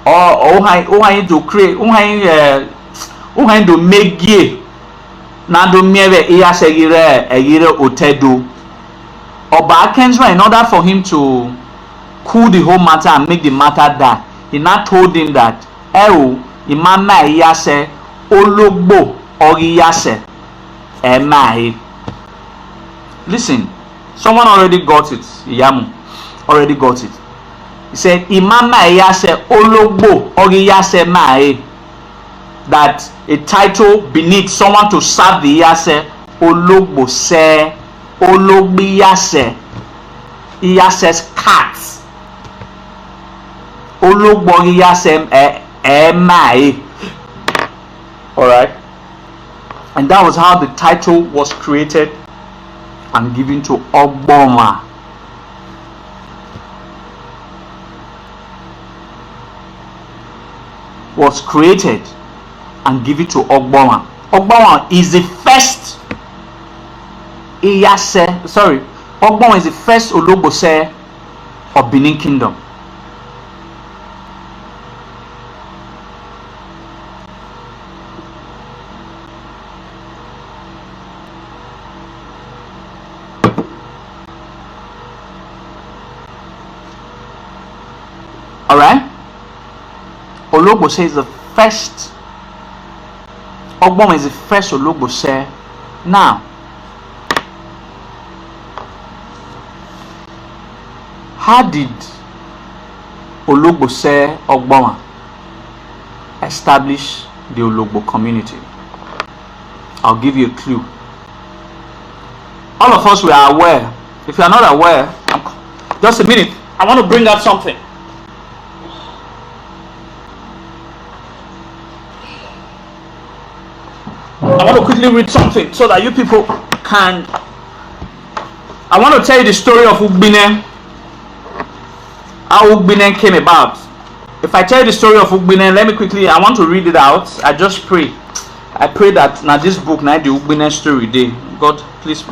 or Ohain to create Ohain to make gear na do mere Iyase Egire Otedo. Oba Erediauwa, in order for him to cool the whole matter and make the matter die, he now told him that Imama Iyase Ologbo Iyase Emai. Listen, someone already got it. Iyamu already got it. He said Imama Iyase Ologbo Iyase Emai. That a title beneath someone to serve the Iyase Ologbo se Ologbo Iyase, Iyase's cat. Ologbo Iyase Emai. Alright. And that was how the title was created and given to Ogboma. Was created and given to Ogboma. Ogboma is the first Iyase, sorry, Ogboma is the first Ologbo se of Benin Kingdom. Alright? Ologbo se is the first. Ogboma is the first Ologbo se. Now, how did Ologbo se Ogboma establish the Ologbo community? I'll give you a clue. All of us, we are aware. If you are not aware, just a minute, I want to bring out something. I want to quickly read something so that you people can. I want to tell you the story of Ugbine, how Ugbine came about. If I tell you the story of Ugbine, let me quickly, I want to read it out. I just pray. I pray that now this book, now the Ugbine story day. God, please.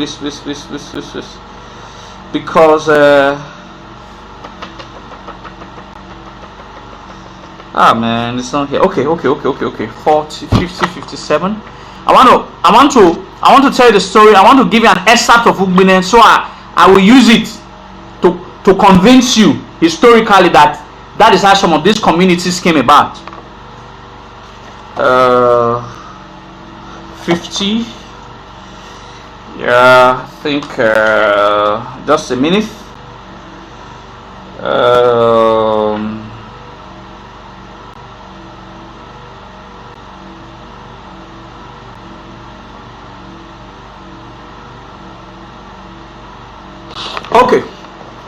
Because man, it's not here. Okay. 40, 50, 57. I want to tell you the story. I want to give you an excerpt of Ugbine, so I will use it to convince you historically that is how some of these communities came about. 50. Yeah, I think just a minute.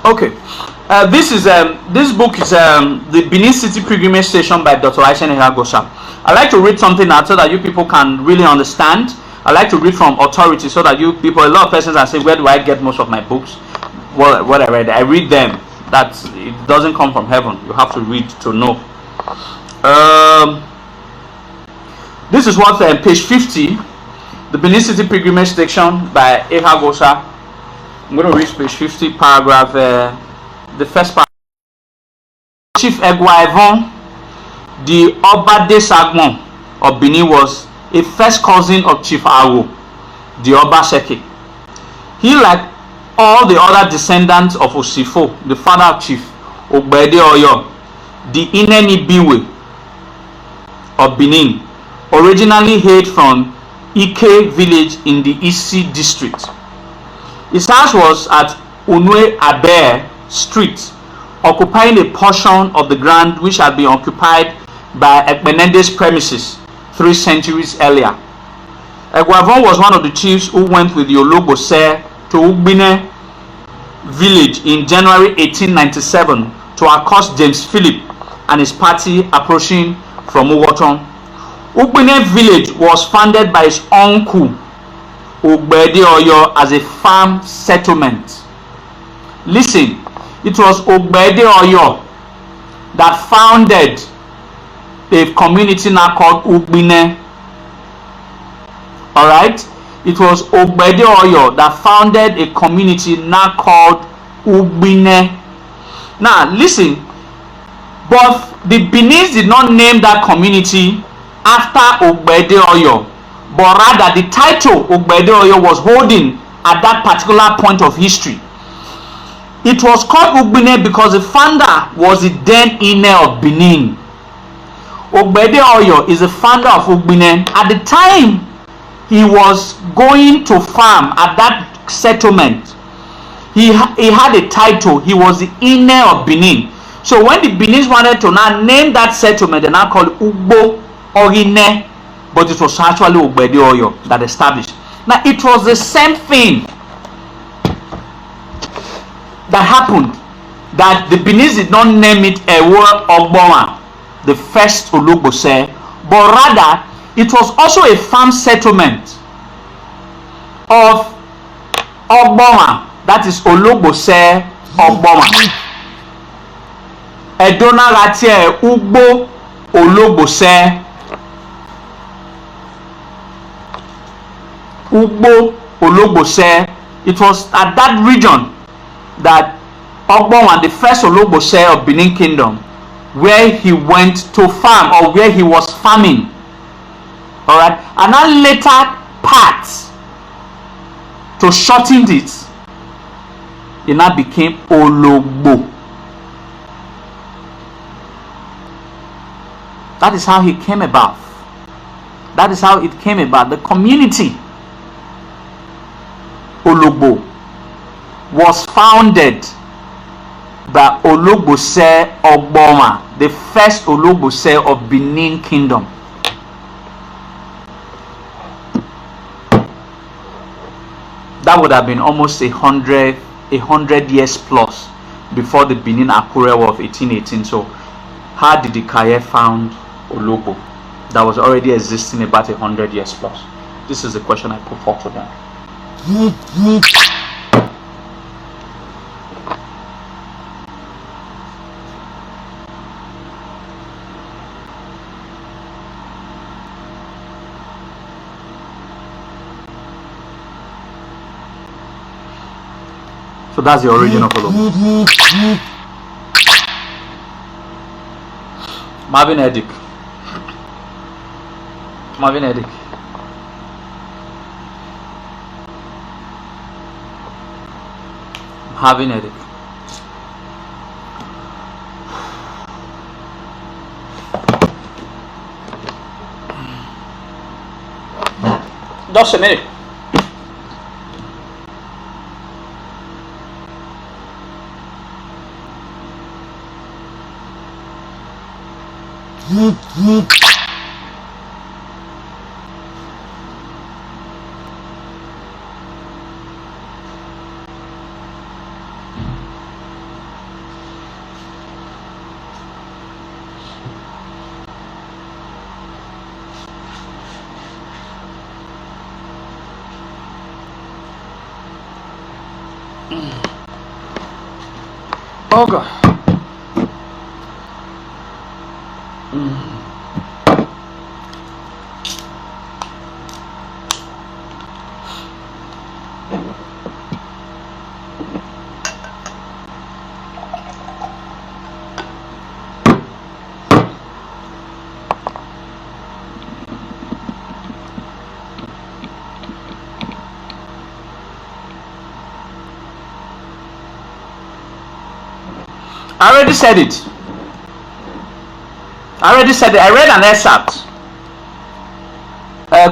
Okay. This book is the Benin City Pilgrimage Station by Dr. Aisha Nehagosa. I like to read something out so that you people can really understand. I like to read from authority so that you people, a lot of persons are saying, where do I get most of my books? Well, what I read them. That it doesn't come from heaven. You have to read to know. This is what page 50, the Benin City Pilgrimage Station by Ehagosa. I'm going to read page 50, paragraph, the first paragraph. Chief Egwaivon, the Oba de Sagmon of Benin, was a first cousin of Chief Awo. the Obaseki. He, like all the other descendants of Osifo, the father of Chief Oba Erediauwa, the Inenibiwe of Benin, originally hailed from Ike village in the Isi district. His house was at Unwe Aber Street, occupying a portion of the ground which had been occupied by Ekpenende's premises 3 centuries earlier. Egwavon was one of the chiefs who went with the Ologbo to Ugbine village in January 1897 to accost James Philip and his party approaching from Uwoton. Ugbine village was founded by his uncle Oba Erediauwa as a farm settlement. Listen, it was Oba Erediauwa that founded a community now called Ugbine. Alright? It was Oba Erediauwa that founded a community now called Ugbine. Now, listen, but the Benin did not name that community after Oba Erediauwa, but rather the title Oba Erediauwa was holding at that particular point of history. It was called Ugbine because the founder was the then Ine of Benin. Oba Erediauwa is the founder of Ugbine. At the time he was going to farm at that settlement, he had a title. He was the Ine of Benin. So when the Benin wanted to now name that settlement, they now called Ugbo Orine, but it was actually Oba Erediauwa that established. Now it was the same thing that happened, that the Benin did not name it Ewo Ogbonwa, the first Ologbo, but rather it was also a farm settlement of Ogbonwa, that is Ologbo Ogbonwa. Edona Ratie Ugbo Ologbo Ugbo Ologbo. It was at that region that Ogbonwa, the first Ologbo of Benin Kingdom, where he went to farm, or where he was farming. Alright, and then later parts to shorten it, it now became Ologbo. That is how he came about. That is how it came about. The community Ologbo was founded by Ologbo Ogbonwa, the first Ologbo of Benin Kingdom. That would have been almost 100 years plus before the Benin Akure War of 1818. So how did the Kaye found Ologbo that was already existing about 100 years plus? This is the question I put forward to them. So that's the origin of Ologbo. Marvin Edick. Just a minute. Oh God. I already said it. I read an excerpt.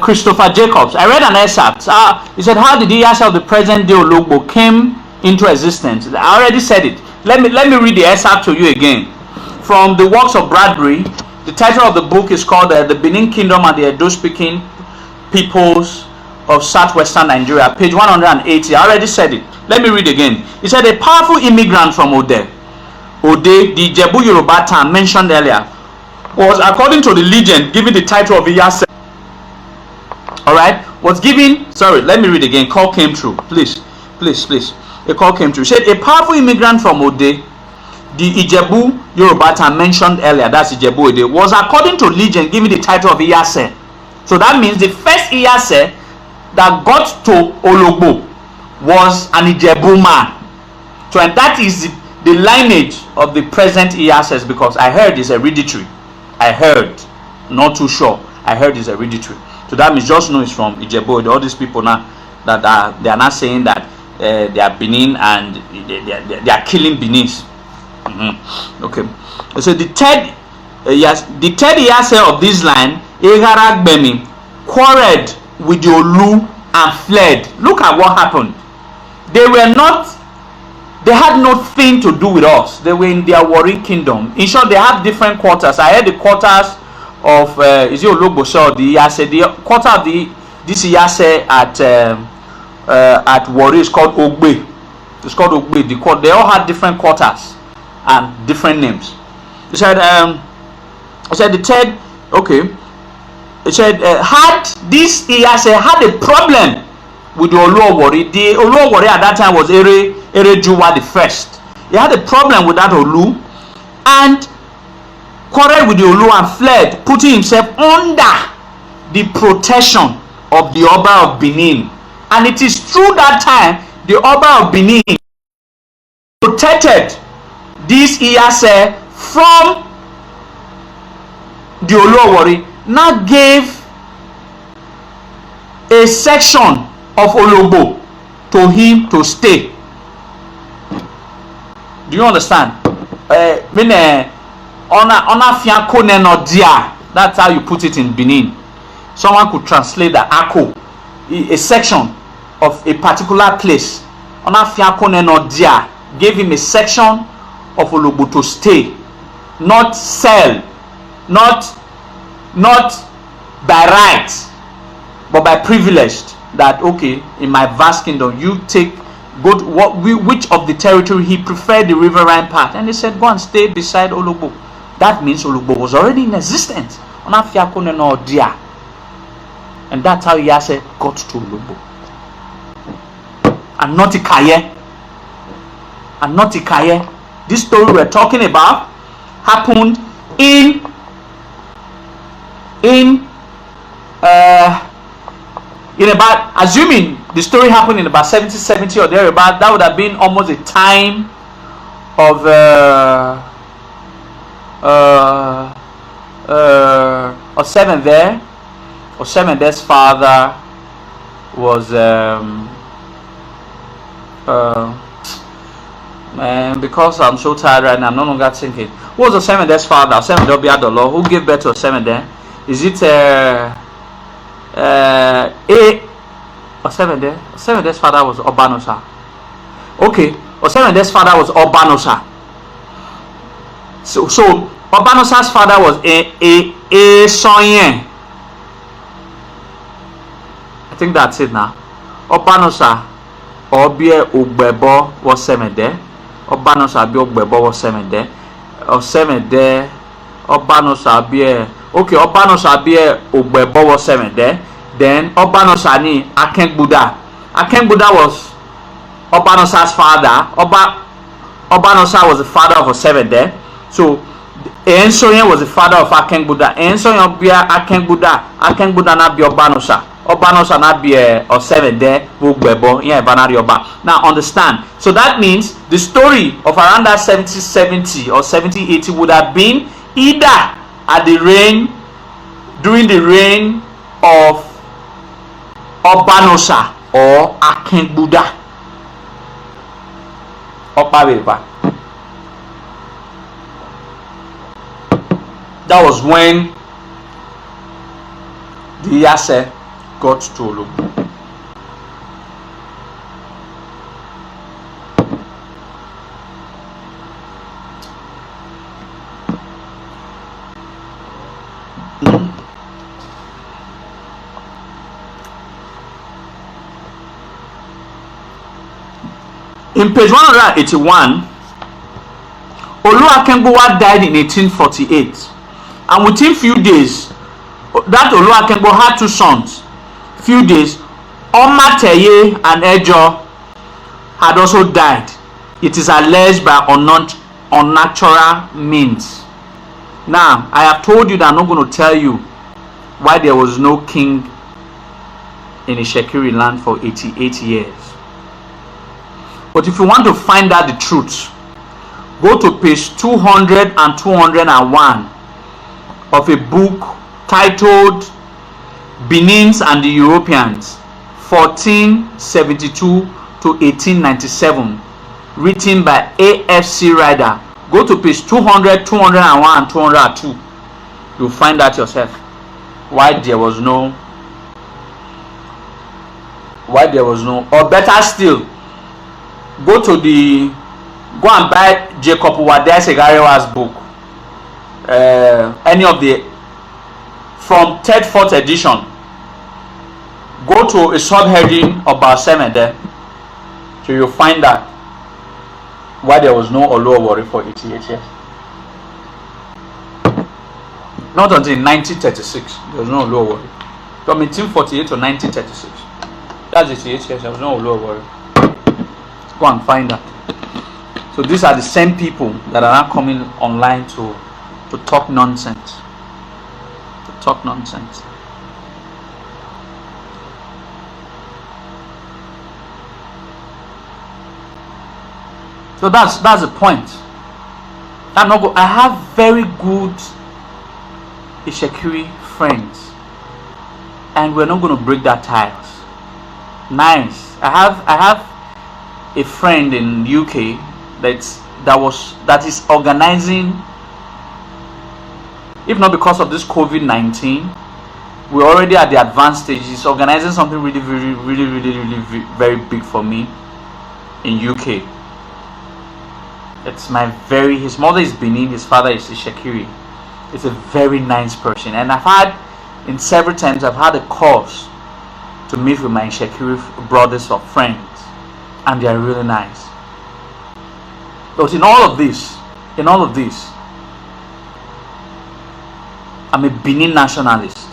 Christopher Jacobs. I read an excerpt. He said, "How did the Iyase of the present day Ologbo came into existence?" I already said it. Let me read the excerpt to you again. From the works of Bradbury. The title of the book is called "The Benin Kingdom and the Edo-speaking Peoples of Southwestern Nigeria," page 180. I already said it. Let me read again. He said, "A powerful immigrant from Ode, the Ijebu Yoruba town mentioned earlier, was, according to the legend, given the title of Iyase." Alright, was given, sorry, let me read again. Call came through. Please. A call came through. He said, "A powerful immigrant from Ode, the Ijebu Yoruba town mentioned earlier," that's Ijebu Ode, "was, according to legend, given the title of Iyase." So that means the first Iyase that got to Ologbo was an Ijebu man. So, and that is the lineage of the present Iyases, because I heard it's hereditary. Not too sure. I heard it's hereditary. So that means just know it's from Ijebu. All these people now that they are not saying that they are Benin and they are killing Benin. Okay. So the third Iyase of this line, Egaragbemi, quarreled with the Olu and fled. Look at what happened. They had nothing to do with us. They were in their warring kingdom. In short, they have different quarters. I heard the quarters of is it Ologbo or the Iyase? The quarter of this Iyase at Warri is called Ogbe. It's called Ogbe. They all had different quarters and different names. He said the third, okay. He said had this Iyase had a problem with the Olu of Warri. The Olu of Warri at that time was Erediauwa the first. He had a problem with that Olu and quarreled with the Olu and fled, putting himself under the protection of the Oba of Benin. And it is through that time the Oba of Benin protected this Iyase from the Olu of Warri. Now gave a section of Ologbo to him to stay. Do you understand? That's how you put it in Benin. Someone could translate the Ako, a section of a particular place. Gave him a section of Ologbo to stay, not sell, not by right, but by privilege. That okay, in my vast kingdom, you go to which of the territory he preferred the riverine part, and he said, go and stay beside Ologbo. That means Ologbo was already in existence. And that's how Iyase got to Ologbo. And not Ikaye. This story we're talking about happened in about, assuming the story happened in about 1770 or thereabout, that would have been almost a time of Osemende's father was man, because I'm so tired right now, I'm no longer thinking. Who was Osemende's father? Osemende Obiadolo. Who gave birth to Osemende? Is it Osemende's father was Obanosa. Okay, Osemende's father was Obanosa. So Obanosa's father was Sonye. I think that's it now. Obanosa Obie Ogbebo was Semende. Obanosa Obie Ogbebo was Semende. Osemende Obanosa Obie. Okay, Obanosa Obie Ogbebo was Semende. Then Obanosa ni Akenbuda. Akenbuda was Obanosa's father. Obanosa was the father of Osemende. So Ensoyen was the father of Akenbuda. Ensoyen be Akenbuda. Akenbuda na be Obanosa. Obanosa na be Osemende Ogbebo. Now understand. So that means the story of around that 1770 or 1780 would have been either at during the reign of Obanosa or Akenbuda. That was when the Iyase got to Ologbo. In page 181, Oluwakenbowa died in 1848, and within few days, that Oluwakenbo had two sons. Few days, Omateye and Ejo had also died. It is alleged by unnatural means. Now, I have told you that I'm not going to tell you why there was no king in Itsekiri land for 88 years. But if you want to find out the truth, go to page 200 and 201 of a book titled Benin's and the Europeans, 1472 to 1897, written by A.F.C. Ryder. Go to page 200, 201 and 202. You'll find out yourself why there was no, or better still, go and buy Jacob Wadai-Segarewa's book, any of the, from 3rd, 4th edition. Go to a subheading about Semede, so you'll find that why there was no Oluwari for 88 years. Not until 1936 there was no Oluwari. From 1848 to 1936, that's 88 years, there was no Oluwari. Go and find that. So these are the same people that are now coming online to talk nonsense. So that's the point. I have very good Itsekiri friends, and we're not going to break that ties. Nice. I have a friend in UK that is organizing, if not because of this COVID-19, we're already at the advanced stage. He's organizing something really very big for me in UK. His mother is Benin, his father is Itsekiri. It's a very nice person, and several times I've had a cause to meet with my Itsekiri brothers or friends, and they are really nice. But in all of this, I'm a Benin nationalist.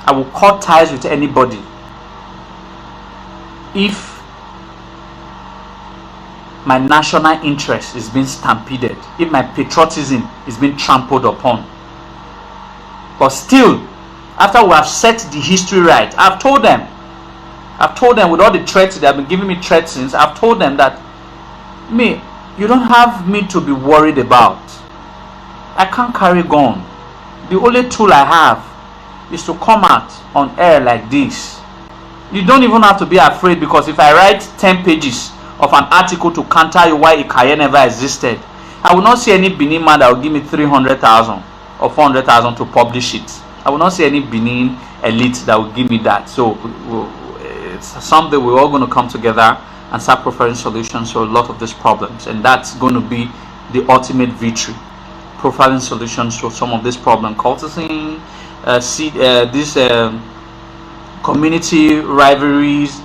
I will cut ties with anybody if my national interest is being stampeded, if my patriotism is being trampled upon. But still, after we have set the history right, I've told them with all the threats they have been giving me threats since, I've told them that you don't have me to be worried about. I can't carry gun. The only tool I have is to come out on air like this. You don't even have to be afraid, because if I write 10 pages of an article to counter you why Ikaye never existed, I will not see any Benin man that will give me 300,000 or 400,000 to publish it. I will not see any Benin elite that will give me that. So it's something we're all going to come together and start preferring solutions to a lot of these problems, and that's going to be the ultimate victory. Profiling solutions to some of this problem, cultism, community rivalries,